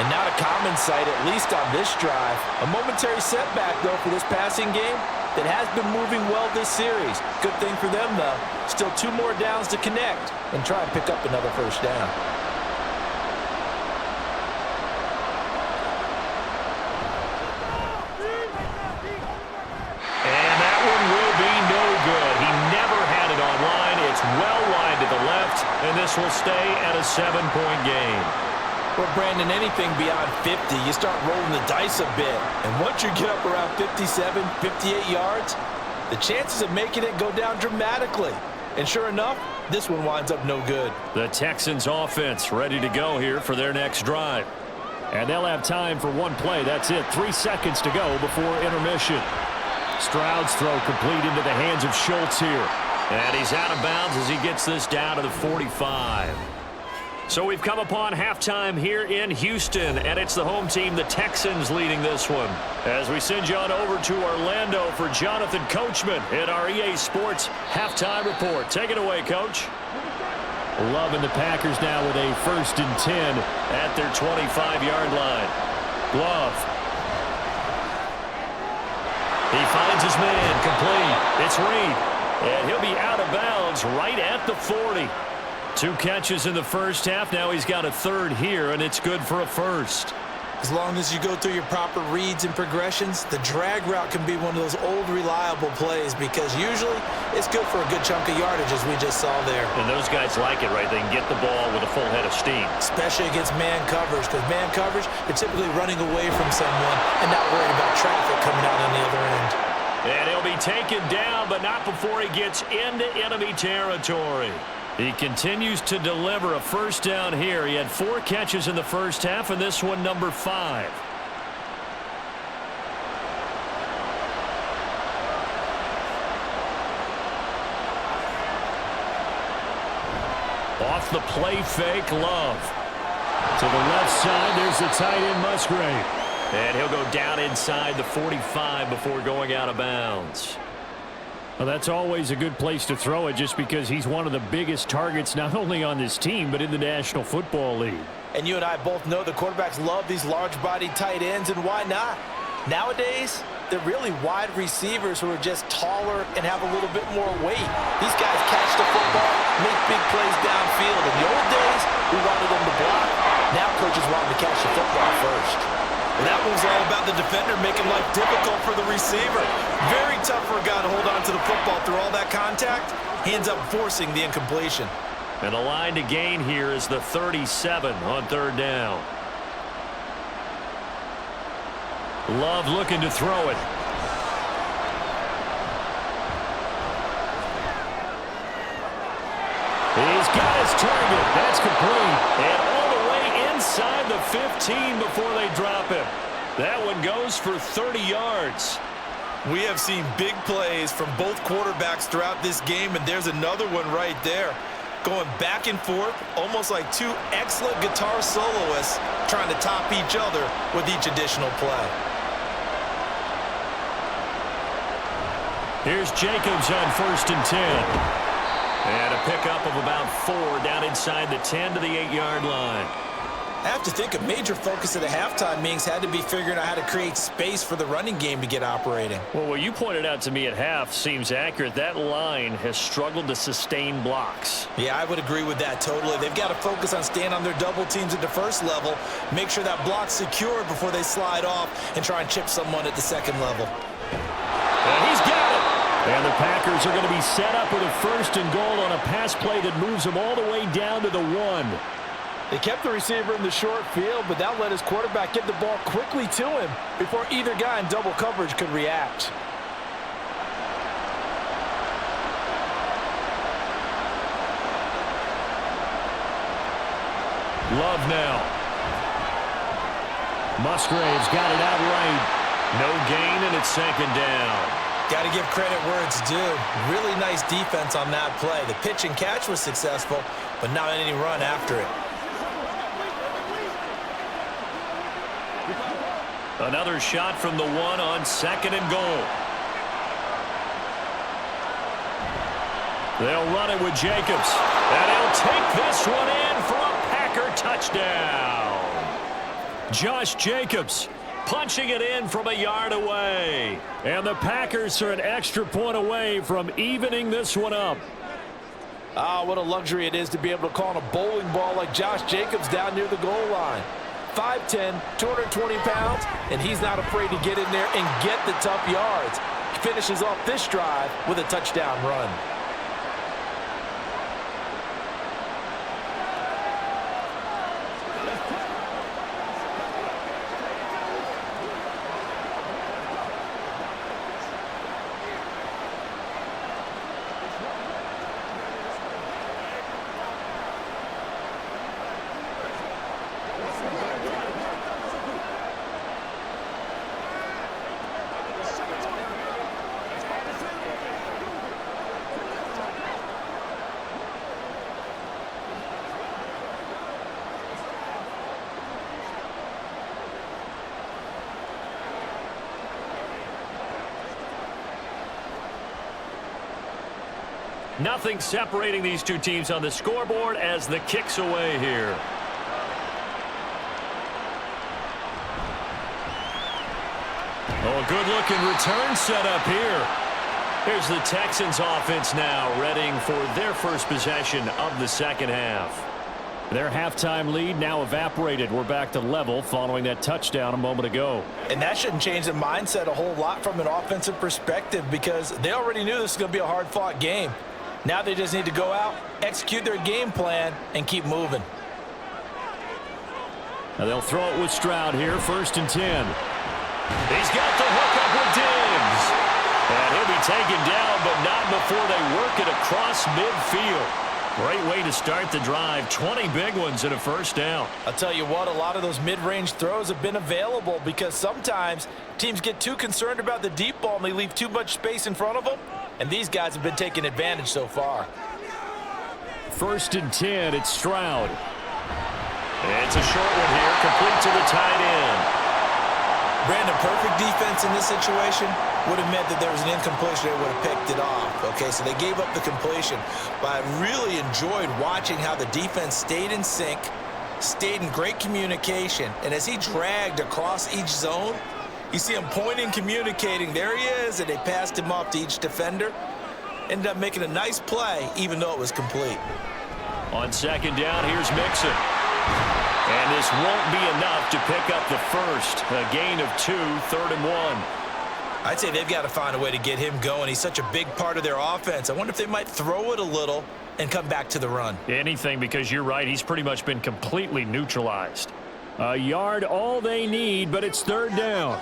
And not a common sight, at least on this drive. A momentary setback, though, for this passing game that has been moving well this series. Good thing for them, though. Still 2 more downs to connect and try and pick up another first down. And this will stay at a 7-point game. Well, Brandon, anything beyond 50, you start rolling the dice a bit. And once you get up around 57, 58 yards, the chances of making it go down dramatically. And sure enough, this one winds up no good. The Texans offense ready to go here for their next drive. And they'll have time for one play. That's it. 3 seconds to go before intermission. Stroud's throw complete into the hands of Schultz here. And he's out of bounds as he gets this down to the 45. So we've come upon halftime here in Houston, and it's the home team, the Texans, leading this one. As we send you on over to Orlando for Jonathan Coachman in our EA Sports halftime report. Take it away, Coach. Loving the Packers now with a 1st and 10 at their 25-yard line. Love. He finds his man, complete. It's Reed. And he'll be out of bounds right at the 40. 2 catches in the first half. Now he's got a third here, and it's good for a first. As long as you go through your proper reads and progressions, the drag route can be one of those old reliable plays because usually it's good for a good chunk of yardage, as we just saw there. And those guys like it, right? They can get the ball with a full head of steam. Especially against man coverage, because man coverage, they're typically running away from someone and not worried about traffic coming out on the other end. And he'll be taken down, but not before he gets into enemy territory. He continues to deliver a first down here. He had 4 catches in the first half, and this one number 5. Off the play fake, Love. To the left side, there's the tight end, Musgrave. And he'll go down inside the 45 before going out of bounds. Well, that's always a good place to throw it just because he's one of the biggest targets not only on this team but in the National Football League. And you and I both know the quarterbacks love these large-bodied tight ends, and why not? Nowadays, they're really wide receivers who are just taller and have a little bit more weight. These guys catch the football, make big plays downfield, Well, that move's all about the defender making life difficult for the receiver. Very tough for a guy to hold on to the football through all that contact. He ends up forcing the incompletion. And the line to gain here is the 37 on 3rd down. Love looking to throw it. He's got his target. That's complete. And all the way inside the 15 before they drop him. That one goes for 30 yards. We have seen big plays from both quarterbacks throughout this game, and there's another one right there. Going back and forth, almost like two excellent guitar soloists trying to top each other with each additional play. Here's Jacobs on 1st and 10. And a pickup of about 4 down inside the 10 to the 8-yard line. I have to think a major focus of the halftime meetings had to be figuring out how to create space for the running game to get operating. Well, what you pointed out to me at half seems accurate. That line has struggled to sustain blocks. Yeah, I would agree with that totally. They've got to focus on staying on their double teams at the first level, make sure that block's secured before they slide off and try and chip someone at the second level. And he's got it. And the Packers are going to be set up with a 1st and goal on a pass play that moves them all the way down to the 1. They kept the receiver in the short field, but that let his quarterback get the ball quickly to him before either guy in double coverage could react. Love now. Musgrave's got it outright. No gain, and it's 2nd down. Got to give credit where it's due. Really nice defense on that play. The pitch and catch was successful, but not any run after it. Another shot from the 1 on 2nd and goal. They'll run it with Jacobs. And he'll take this one in for a Packer touchdown. Josh Jacobs punching it in from a yard away. And the Packers are an extra point away from evening this one up. Ah, what a luxury it is to be able to call on a bowling ball like Josh Jacobs down near the goal line. 5'10", 220 pounds, and he's not afraid to get in there and get the tough yards. He finishes off this drive with a touchdown run. Nothing separating these two teams on the scoreboard as the kick's away here. Oh, a good-looking return set up here. Here's the Texans offense now, readying for their first possession of the 2nd half. Their halftime lead now evaporated. We're back to level following that touchdown a moment ago. And that shouldn't change the mindset a whole lot from an offensive perspective because they already knew this was going to be a hard-fought game. Now they just need to go out, execute their game plan, and keep moving. Now they'll throw it with Stroud here, 1st and 10. He's got the hook up with Diggs. And he'll be taken down, but not before they work it across midfield. Great way to start the drive. 20 big ones and a 1st down. I'll tell you what, a lot of those mid-range throws have been available because sometimes teams get too concerned about the deep ball and they leave too much space in front of them. And these guys have been taking advantage so far. 1st and 10, it's Stroud. It's a short one here, complete to the tight end. Brandon, perfect defense in this situation would have meant that there was an incompletion that would have picked it off. Okay, so they gave up the completion. But I really enjoyed watching how the defense stayed in sync, stayed in great communication. And as he dragged across each zone, you see him pointing, communicating. There he is, and they passed him off to each defender. Ended up making a nice play, even though it was complete. On 2nd down, here's Mixon. And this won't be enough to pick up the first. A gain of 2, 3rd and 1. I'd say they've got to find a way to get him going. He's such a big part of their offense. I wonder if they might throw it a little and come back to the run. Anything, because you're right. He's pretty much been completely neutralized. A yard, all they need, but it's 3rd down.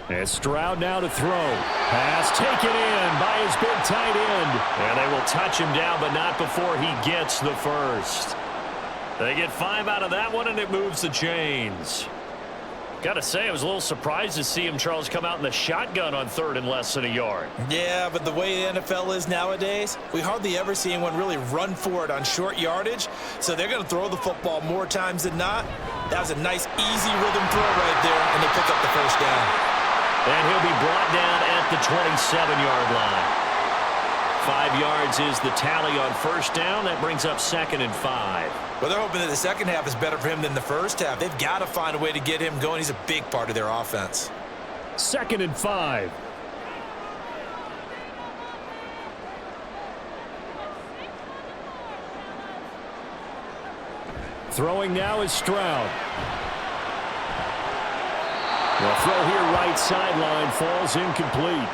And Stroud now to throw. Pass taken in by his big tight end. And they will touch him down, but not before he gets the first. They get 5 out of that one, and it moves the chains. Got to say, I was a little surprised to see him, Charles, come out in the shotgun on 3rd and less than a yard. Yeah, but the way the NFL is nowadays, we hardly ever see anyone really run for it on short yardage. So they're going to throw the football more times than not. That was a nice, easy rhythm throw right there, and they pick up the first down. And he'll be brought down at the 27-yard line. 5 yards is the tally on first down. That brings up 2nd and 5. Well, they're hoping that the second half is better for him than the first half. They've got to find a way to get him going. He's a big part of their offense. 2nd and 5. Throwing now is Stroud. The throw here right sideline falls incomplete.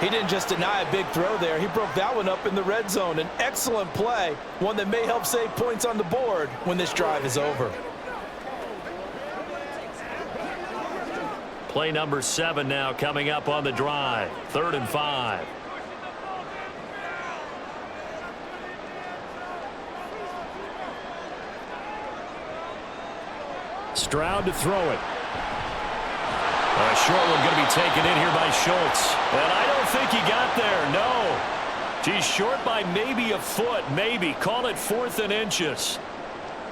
He didn't just deny a big throw there. He broke that one up in the red zone. An excellent play, one that may help save points on the board when this drive is over. Play number 7 now coming up on the drive. 3rd and 5. Stroud to throw it. A short one going to be taken in here by Schultz. And I don't think he got there, no. He's short by maybe a foot, maybe. Call it 4th and inches.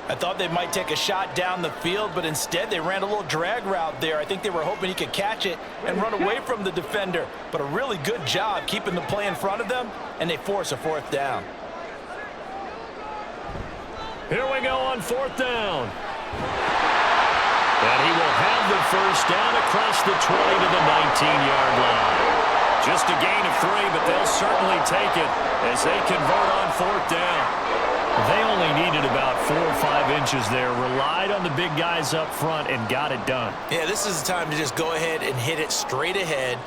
I thought they might take a shot down the field, but instead they ran a little drag route there. I think they were hoping he could catch it and run away from the defender. But a really good job keeping the play in front of them, and they force a 4th down. Here we go on 4th down. And he will have the first down across the 20 to the 19-yard line. Just a gain of 3, but they'll certainly take it as they convert on 4th down. They only needed about 4 or 5 inches there, relied on the big guys up front, and got it done. Yeah, this is the time to just go ahead and hit it straight ahead.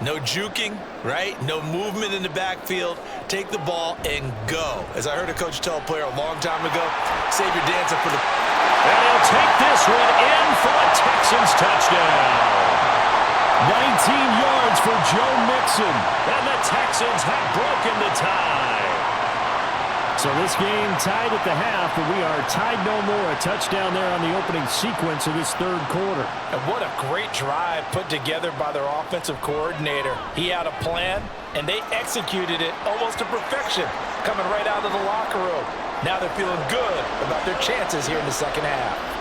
No juking, right? No movement in the backfield. Take the ball and go. As I heard a coach tell a player a long time ago, save your dancing for the... And he'll take this one in for a Texans touchdown. 19 yards for Joe Mixon. And the Texans have broken the tie. So this game tied at the half, but we are tied no more. A touchdown there on the opening sequence of this 3rd quarter. And what a great drive put together by their offensive coordinator. He had a plan, and they executed it almost to perfection, coming right out of the locker room. Now they're feeling good about their chances here in the second half.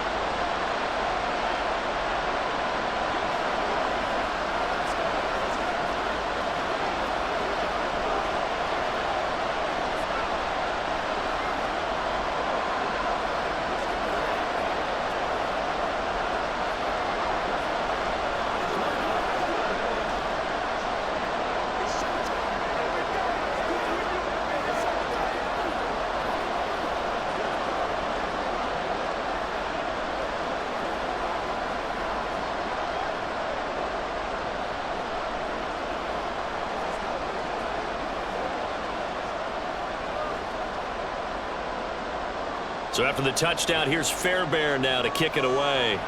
So after the touchdown, here's Fairbairn now to kick it away.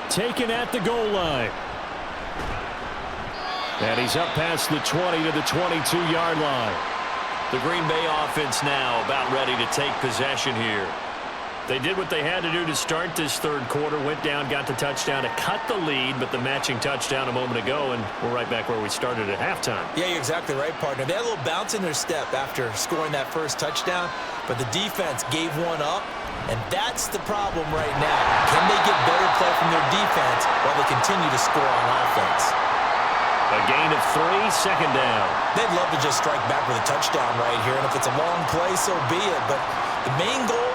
Taken at the goal line. And he's up past the 20 to the 22-yard line. The Green Bay offense now about ready to take possession here. They did what they had to do to start this 3rd quarter. Went down, got the touchdown to cut the lead, but the matching touchdown a moment ago, and we're right back where we started at halftime. Yeah, you're exactly right, partner. They had a little bounce in their step after scoring that first touchdown, but the defense gave one up, and that's the problem right now. Can they get better play from their defense while they continue to score on offense? A gain of 3, 2nd down. They'd love to just strike back with a touchdown right here, and if it's a long play, so be it. But the main goal,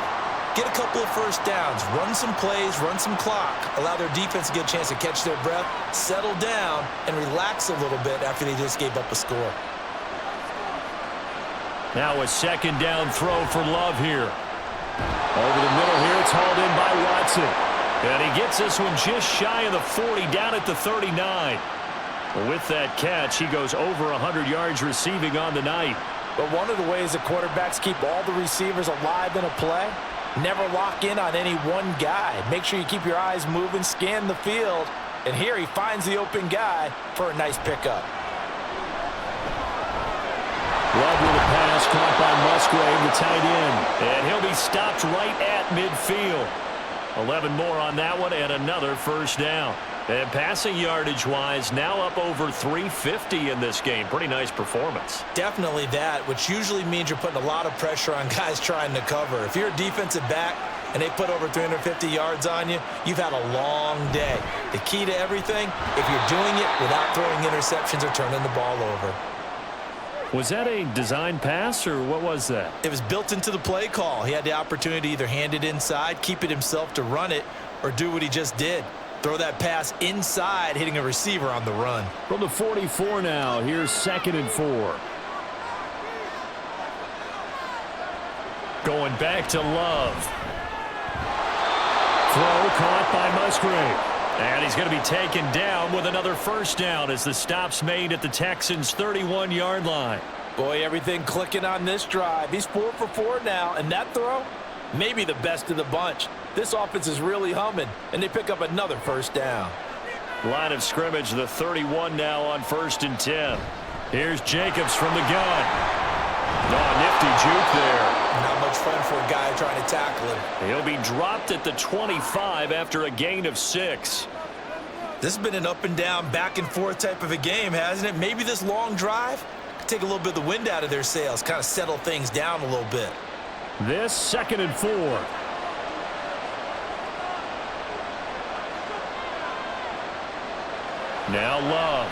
Get a couple of first downs, run some plays, run some clock, allow their defense to get a chance to catch their breath, settle down, and relax a little bit after they just gave up a score. Now a second down throw for Love here. Over the middle here, it's hauled in by Watson. And he gets this one just shy of the 40, down at the 39. With that catch, he goes over 100 yards receiving on the night. But one of the ways that quarterbacks keep all the receivers alive in a play, never lock in on any one guy. Make sure you keep your eyes moving, scan the field. And here he finds the open guy for a nice pickup. Love with a pass caught by Musgrave, the tight end. And he'll be stopped right at midfield. 11 more on that one and another first down. And passing yardage-wise, now up over 350 in this game. Pretty nice performance. Definitely that, which usually means you're putting a lot of pressure on guys trying to cover. If you're a defensive back and they put over 350 yards on you, you've had a long day. The key to everything, if you're doing it without throwing interceptions or turning the ball over. Was that a design pass, or what was that? It was built into the play call. He had the opportunity to either hand it inside, keep it himself to run it, or do what he just did. Throw that pass inside, hitting a receiver on the run. From the 44 now, here's 2nd and 4. Going back to Love. Throw caught by Musgrave. And he's going to be taken down with another first down as the stop's made at the Texans' 31-yard line. Boy, everything clicking on this drive. He's 4 for 4 now, and that throw, maybe the best of the bunch. This offense is really humming, and they pick up another first down. Line of scrimmage, the 31 now on 1st and 10. Here's Jacobs from the gun. Oh, nifty juke there. Not much fun for a guy trying to tackle him. He'll be dropped at the 25 after a gain of 6. This has been an up and down, back and forth type of a game, hasn't it? Maybe this long drive could take a little bit of the wind out of their sails, kind of settle things down a little bit. This 2nd and 4. Now Love.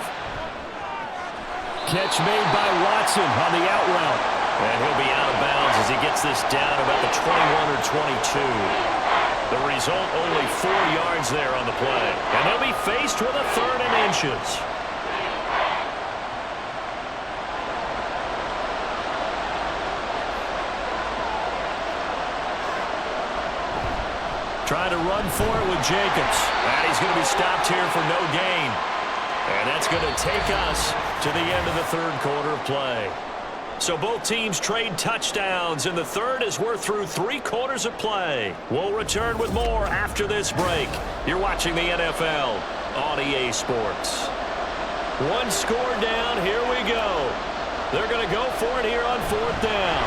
Catch made by Watson on the out route. And he'll be out of bounds as he gets this down about the 21 or 22. The result, only 4 yards there on the play. And they'll be faced with a 3rd and inches. Trying to run for it with Jacobs. And he's going to be stopped here for no gain. And that's going to take us to the end of the 3rd quarter of play. So both teams trade touchdowns in the 3rd as we're through 3 quarters of play. We'll return with more after this break. You're watching the NFL on EA Sports. 1 score down, here we go. They're going to go for it here on 4th down.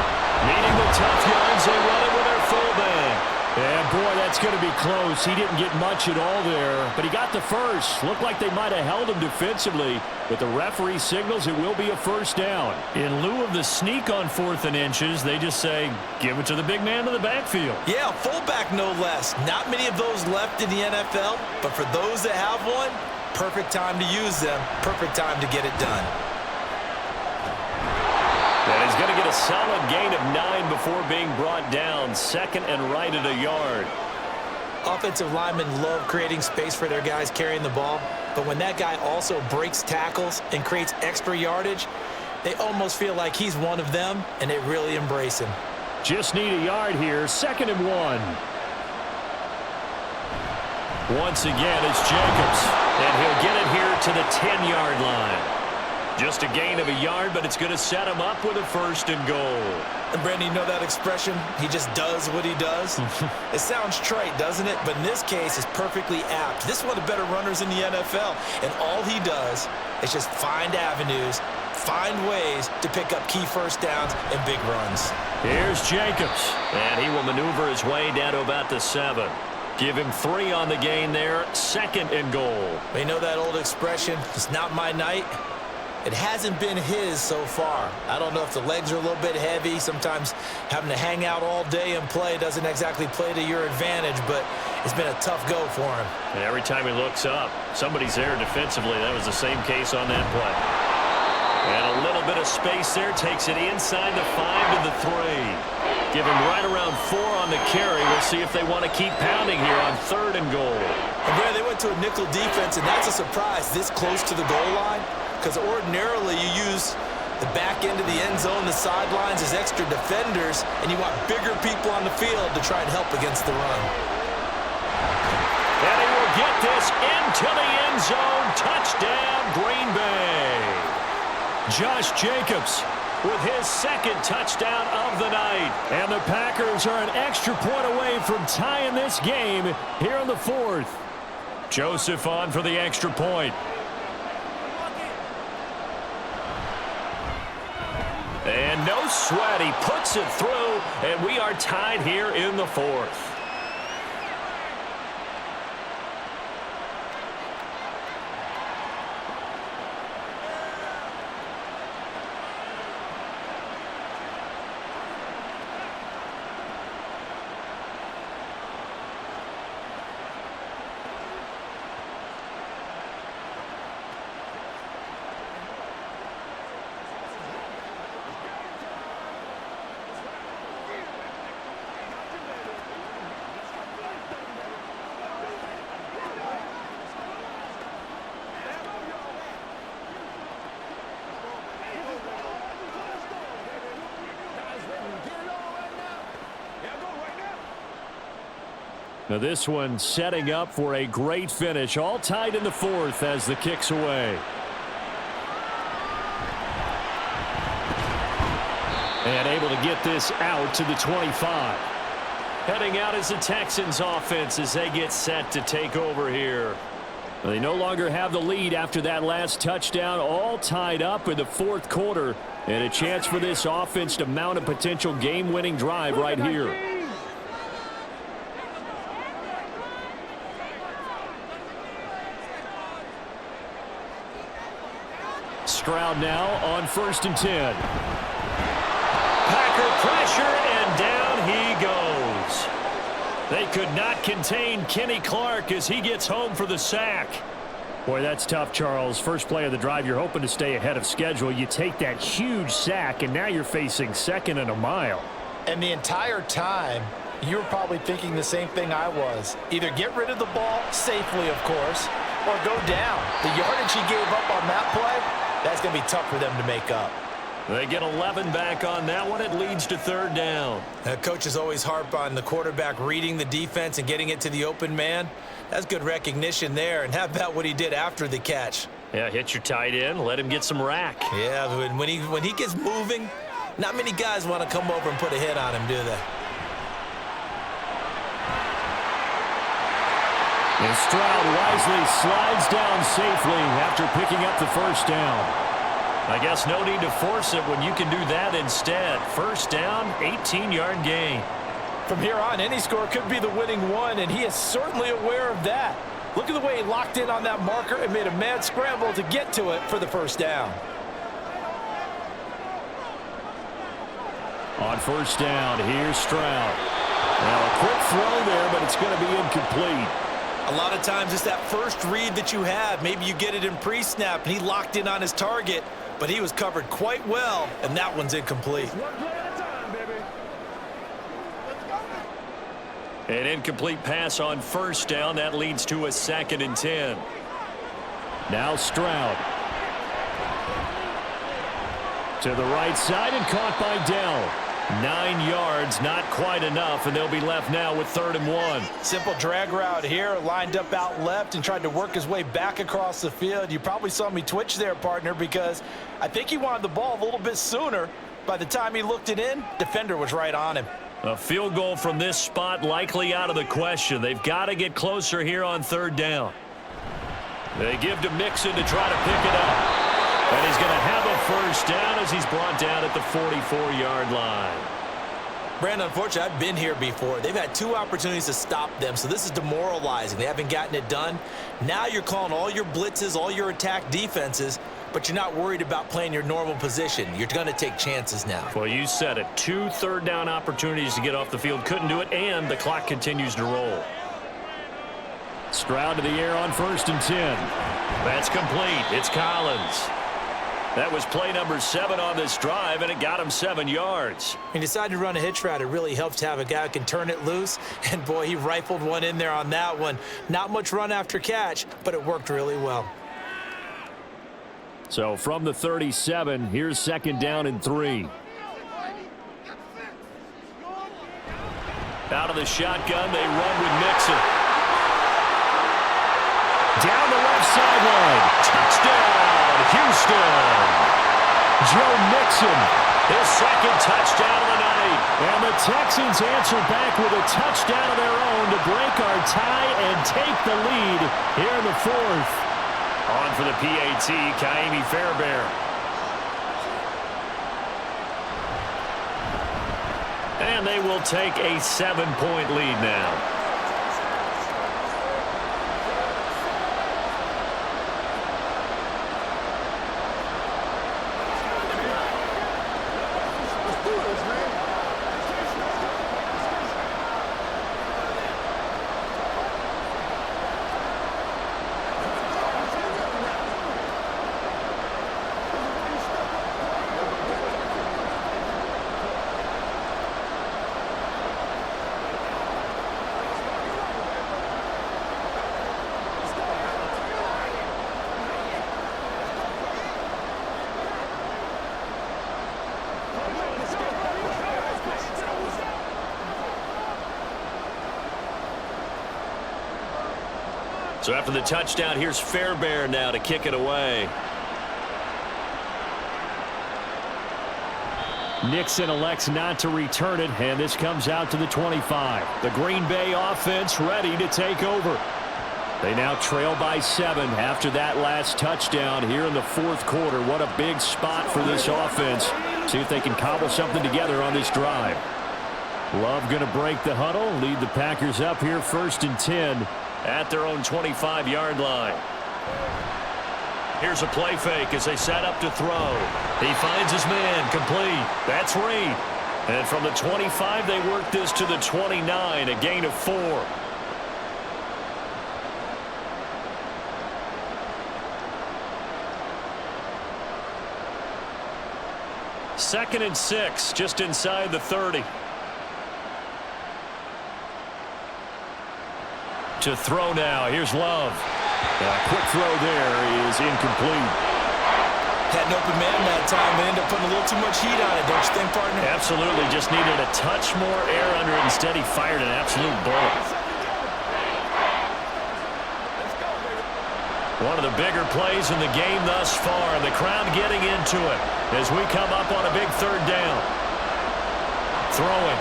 Needing the tough yards, they run it with their fullback. And, boy, that's going to be close. He didn't get much at all there, but he got the first. Looked like they might have held him defensively, but the referee signals it will be a first down. In lieu of the sneak on 4th and inches, they just say, give it to the big man in the backfield. Yeah, fullback no less. Not many of those left in the NFL, but for those that have one, perfect time to use them, perfect time to get it done. And he's going to get a solid gain of 9 before being brought down. 2nd and right at a yard. Offensive linemen love creating space for their guys carrying the ball, but when that guy also breaks tackles and creates extra yardage, they almost feel like he's one of them, and they really embrace him. Just need a yard here. 2nd and 1. Once again, it's Jacobs, and he'll get it here to the 10-yard line. Just a gain of a yard, but it's going to set him up with a 1st and goal. And Brandon, you know that expression? He just does what he does. It sounds trite, doesn't it? But in this case, it's perfectly apt. This is one of the better runners in the NFL. And all he does is just find avenues, find ways to pick up key first downs and big runs. Here's Jacobs, and he will maneuver his way down to about the 7. Give him 3 on the gain there. 2nd and goal. You know that old expression, it's not my night? It hasn't been his so far. I don't know if the legs are a little bit heavy. Sometimes having to hang out all day and play doesn't exactly play to your advantage, but it's been a tough go for him. And every time he looks up, somebody's there defensively. That was the same case on that play. And a little bit of space there takes it inside the 5 to the 3. Give him right around 4 on the carry. We'll see if they want to keep pounding here on 3rd and goal. And Brad, they went to a nickel defense, and that's a surprise this close to the goal line, because ordinarily you use the back end of the end zone, the sidelines as extra defenders, and you want bigger people on the field to try and help against the run. And he will get this into the end zone. Touchdown, Green Bay. Josh Jacobs with his 2nd touchdown of the night. And the Packers are an extra point away from tying this game here in the 4th. Joseph on for the extra point. And no sweat. He puts it through, and we are tied here in the 4th. Now this one setting up for a great finish. All tied in the 4th as the kick's away. And able to get this out to the 25. Heading out is the Texans offense as they get set to take over here. They no longer have the lead after that last touchdown. All tied up in the 4th quarter. And a chance for this offense to mount a potential game-winning drive right here. Stroud now on 1st and 10. Packer pressure, and down he goes. They could not contain Kenny Clark as he gets home for the sack. Boy, that's tough, Charles. First play of the drive, you're hoping to stay ahead of schedule. You take that huge sack, and now you're facing 2nd and a mile. And the entire time, you were probably thinking the same thing I was. Either get rid of the ball safely, of course, or go down. The yardage he gave up on that play, that's going to be tough for them to make up. They get 11 back on that one. It leads to 3rd down. Coaches always harp on the quarterback reading the defense and getting it to the open man. That's good recognition there. And how about what he did after the catch? Yeah, hit your tight end. Let him get some rack. Yeah, when he gets moving, not many guys want to come over and put a hit on him, do they? And Stroud wisely slides down safely after picking up the 1st down. I guess no need to force it when you can do that instead. 1st down, 18-yard gain. From here on, any score could be the winning one, and he is certainly aware of that. Look at the way he locked in on that marker and made a mad scramble to get to it for the 1st down. On 1st down, here's Stroud. Now a quick throw there, but it's going to be incomplete. A lot of times it's that first read that you have. Maybe you get it in pre-snap, and he locked in on his target, but he was covered quite well, and that one's incomplete. An incomplete pass on 1st down. That leads to a 2nd and 10. Now Stroud. To the right side and caught by Dell. 9 yards, not quite enough, and they'll be left now with 3rd and 1. Simple drag route here, lined up out left and tried to work his way back across the field. You probably saw me twitch there, partner, because I think he wanted the ball a little bit sooner. By the time he looked it in, defender was right on him. A field goal from this spot likely out of the question. They've got to get closer here on 3rd down. They give to Mixon to try to pick it up. And he's going to have a 1st down as he's brought down at the 44-yard line. Brandon, unfortunately, I've been here before. They've had 2 opportunities to stop them, so this is demoralizing. They haven't gotten it done. Now you're calling all your blitzes, all your attack defenses, but you're not worried about playing your normal position. You're going to take chances now. Well, you said it. 2 3rd down opportunities to get off the field. Couldn't do it, and the clock continues to roll. Stroud to the air on 1st and 10. That's complete. It's Collins. That was play number 7 on this drive, and it got him 7 yards. He decided to run a hitch route. It really helps to have a guy who can turn it loose. And, boy, he rifled one in there on that one. Not much run after catch, but it worked really well. So from the 37, here's 2nd down and 3. Out of the shotgun, they run with Mixon. Down the left sideline. Touchdown, Houston. Joe Mixon, his 2nd touchdown of the night. And the Texans answer back with a touchdown of their own to break our tie and take the lead here in the 4th. On for the PAT, Kaimi Fairbairn. And they will take a 7-point lead now. So after the touchdown, here's Fairbairn now to kick it away. Nixon elects not to return it, and this comes out to the 25. The Green Bay offense ready to take over. They now trail by 7 after that last touchdown here in the 4th quarter. What a big spot for this offense. See if they can cobble something together on this drive. Love going to break the huddle, lead the Packers up here 1st and 10 at their own 25-yard line. Here's a play fake as they set up to throw. He finds his man, complete. That's Reed. And from the 25, they work this to the 29, a gain of 4. Second and 6, just inside the 30. To throw now. Here's Love. A quick throw there is incomplete. Had an open man that time and ended up putting a little too much heat on it, don't you think, partner? Absolutely. Just needed a touch more air under it. Instead, he fired an absolute bullet. One of the bigger plays in the game thus far. The crowd getting into it as we come up on a big 3rd down. Throwing.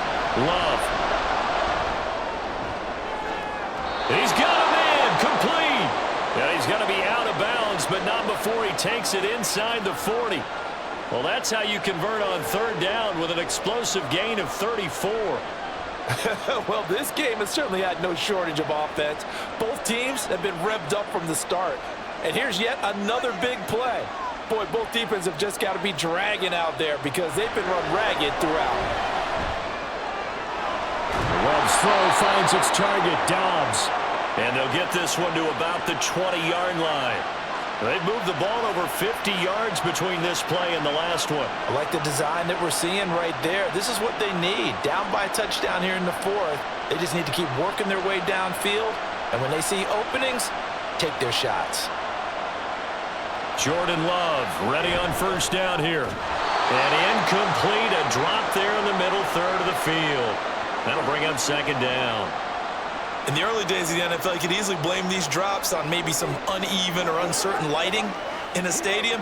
Love. He's got a man, complete. Yeah, he's going to be out of bounds, but not before he takes it inside the 40. Well, that's how you convert on 3rd down with an explosive gain of 34. Well, this game has certainly had no shortage of offense. Both teams have been revved up from the start. And here's yet another big play. Boy, both defenses have just got to be dragging out there because they've been run ragged throughout. Love's throw finds its target, Dobbs. And they'll get this one to about the 20-yard line. They've moved the ball over 50 yards between this play and the last one. I like the design that we're seeing right there. This is what they need. Down by a touchdown here in the 4th. They just need to keep working their way downfield. And when they see openings, take their shots. Jordan Love ready on 1st down here. And incomplete, a drop there in the middle 3rd of the field. That'll bring up 2nd down. In the early days of the NFL, you could easily blame these drops on maybe some uneven or uncertain lighting in a stadium.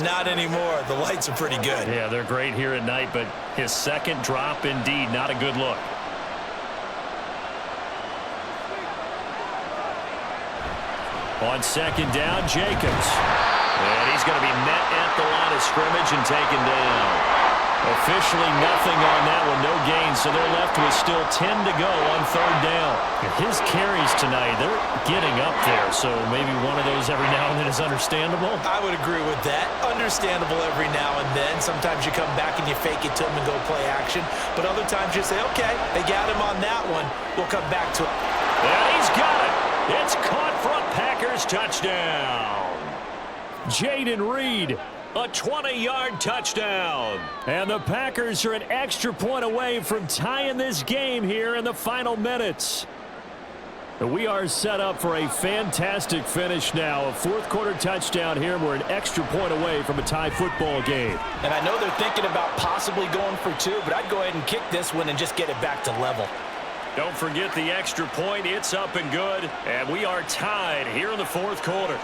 Not anymore. The lights are pretty good. Yeah, they're great here at night, but his 2nd drop, indeed, not a good look. On 2nd down, Jacobs. And he's going to be met at the line of scrimmage and taken down. Officially nothing on that one, no gain, so they're left with still 10 to go on 3rd down. His carries tonight, they're getting up there, so maybe one of those every now and then is understandable. I would agree with that. Understandable every now and then. Sometimes you come back and you fake it to him and go play action, but other times you say, okay, they got him on that one. We'll come back to it. And he's got it. It's caught for a Packers touchdown. Jaden Reed A 20-yard touchdown. And the Packers are an extra point away from tying this game here in the final minutes. We are set up for a fantastic finish now. A fourth-quarter touchdown here. We're an extra point away from a tie football game. And I know they're thinking about possibly going for two, but I'd go ahead and kick this one and just get it back to level. Don't forget the extra point. It's up and good. And we are tied here in the fourth quarter.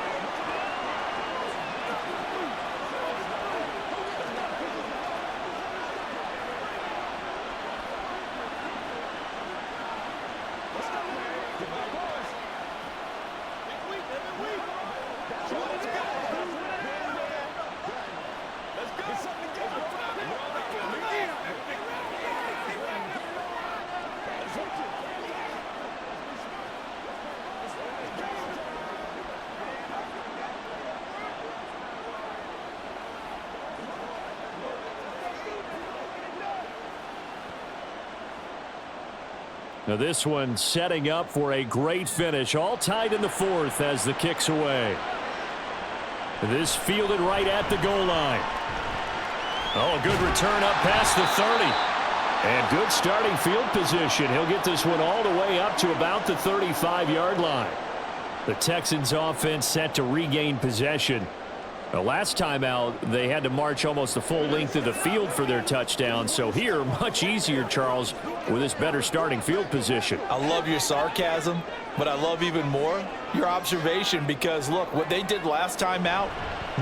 Now this one setting up for a great finish. All tied in the fourth as the kick's away. This fielded right at the goal line. Oh, a good return up past the 30. And good starting field position. He'll get this one all the way up to about the 35-yard line. The Texans offense set to regain possession. The last time out, they had to march almost the full length of the field for their touchdown. So here, much easier, Charles, with this better starting field position. I love your sarcasm, but I love even more your observation because, look, what they did last time out,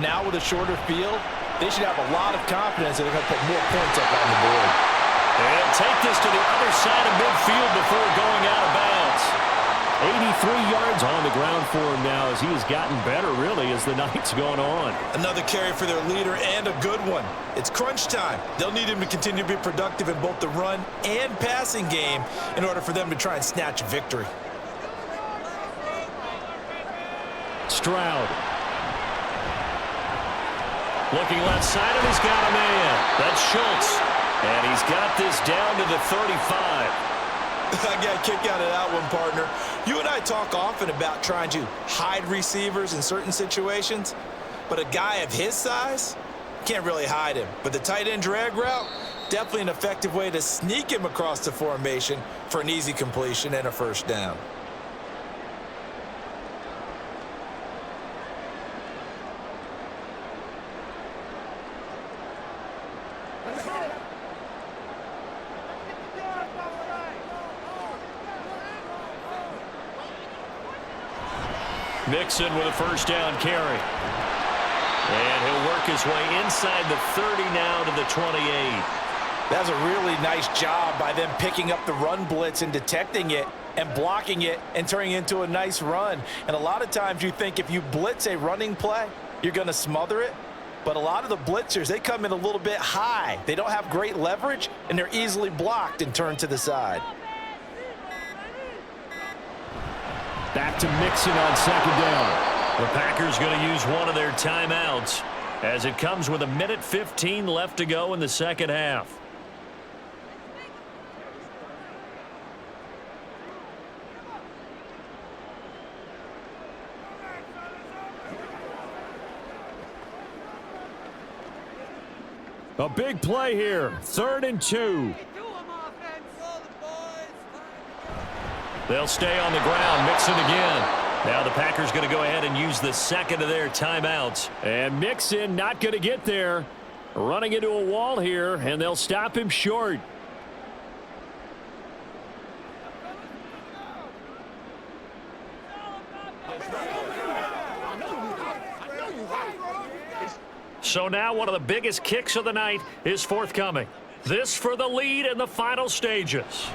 now with a shorter field, they should have a lot of confidence that they're going to put more points up on the board. And take this to the other side of midfield before going out of bounds. 83 yards on the ground for him now as he has gotten better, really, as the night's gone on. Another carry for their leader and a good one. It's crunch time. They'll need him to continue to be productive in both the run and passing game in order for them to try and snatch a victory. Stroud. Looking left side, and he's got a man. That's Schultz. And he's got this down to the 35. I got a kick out of that one, partner. You and I talk often about trying to hide receivers in certain situations, but a guy of his size can't really hide him. But the tight end drag route, definitely an effective way to sneak him across the formation for an easy completion and a first down. Mixon with a first down carry. And he'll work his way inside the 30 now to the 28. That's a really nice job by them picking up the run blitz and detecting it and blocking it and turning it into a nice run. And a lot of times you think if you blitz a running play, you're going to smother it. But a lot of the blitzers, they come in a little bit high. They don't have great leverage, and they're easily blocked and turned to the side. Back to Mixon on second down. The Packers going to use one of their timeouts as it comes with 1:15 left to go in the second half. A big play here. 3rd and 2. They'll stay on the ground. Mixon again. Now the Packers going to go ahead and use the second of their timeouts. And Mixon not going to get there. Running into a wall here, and they'll stop him short. So now one of the biggest kicks of the night is forthcoming. This for the lead in the final stages.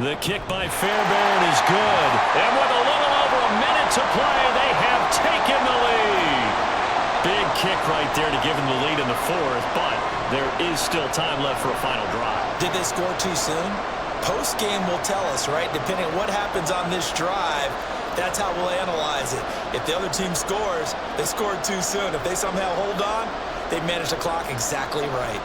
The kick by Fairbairn is good. And with a little over a minute to play, they have taken the lead. Big kick right there to give them the lead in the fourth, but there is still time left for a final drive. Did they score too soon? Post-game will tell us, right? Depending on what happens on this drive, that's how we'll analyze it. If the other team scores, they scored too soon. If they somehow hold on, they managed the clock exactly right.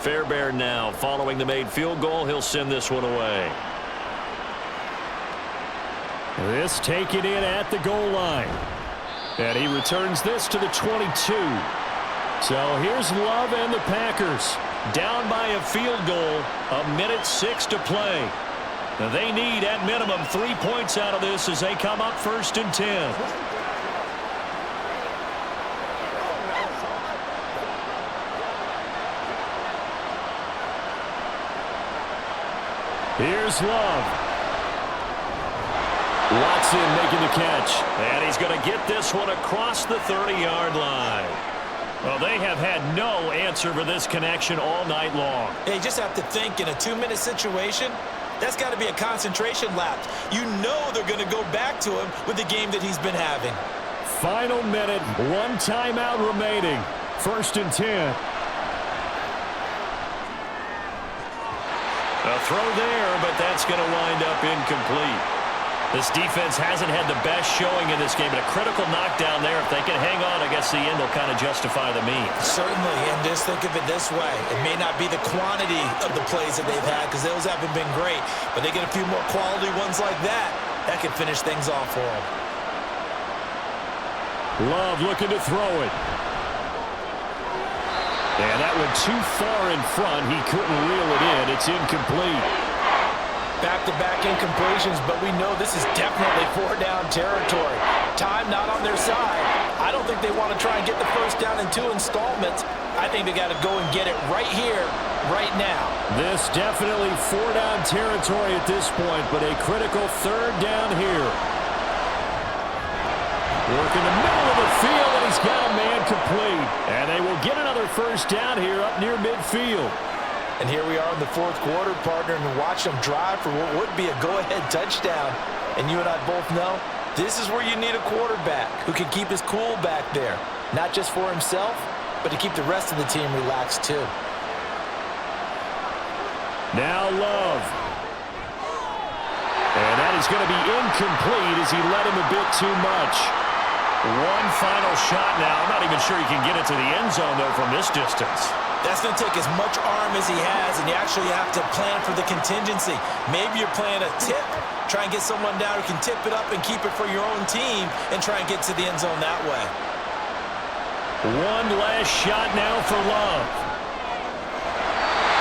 Fairbairn now. Following the made field goal, he'll send this one away. This taken in at the goal line. And he returns this to the 22. So here's Love and the Packers. Down by a field goal, 1:06 to play. Now they need, at minimum, 3 points out of this as they come up 1st and 10. Here's Love. Watson making the catch. And he's going to get this one across the 30-yard line. Well, they have had no answer for this connection all night long. Yeah, you just have to think in a 2-minute situation, that's got to be a concentration lapse. You know they're going to go back to him with the game that he's been having. Final minute, 1 timeout remaining. 1st and 10. A throw there, but that's going to wind up incomplete. This defense hasn't had the best showing in this game, but a critical knockdown there. If they can hang on, I guess the end will kind of justify the means. Certainly, and just think of it this way. It may not be the quantity of the plays that they've had because those haven't been great, but they get a few more quality ones like that. That can finish things off for them. Love looking to throw it. And that went too far in front. He couldn't reel it in. It's incomplete. Back-to-back incompletions, but we know this is definitely 4-down territory. Time not on their side. I don't think they want to try and get the first down in 2 installments. I think they got to go and get it right here, right now. This definitely 4-down territory at this point, but a critical 3rd down here. Work in the middle of the field, and he's got a man complete. And they will get another 1st down here up near midfield. And here we are in the 4th quarter, partner, and watch them drive for what would be a go-ahead touchdown. And you and I both know this is where you need a quarterback who can keep his cool back there. Not just for himself, but to keep the rest of the team relaxed too. Now Love. And that is going to be incomplete as he led him a bit too much. One final shot now. I'm not even sure he can get it to the end zone, though, from this distance. That's going to take as much arm as he has, and you actually have to plan for the contingency. Maybe you're playing a tip. Try and get someone down who can tip it up and keep it for your own team and try and get to the end zone that way. One last shot now for Love.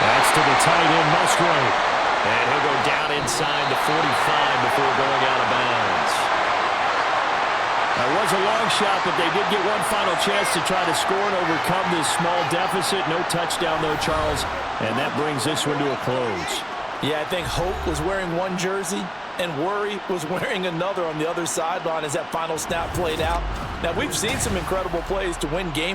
That's to the tight end, Musgrave. And he'll go down inside the 45 before going out of bounds. That was a long shot, but they did get one final chance to try to score and overcome this small deficit. No touchdown, though, Charles. And that brings this one to a close. Yeah, I think Hope was wearing one jersey and Worry was wearing another on the other sideline as that final snap played out. Now, we've seen some incredible plays to win games.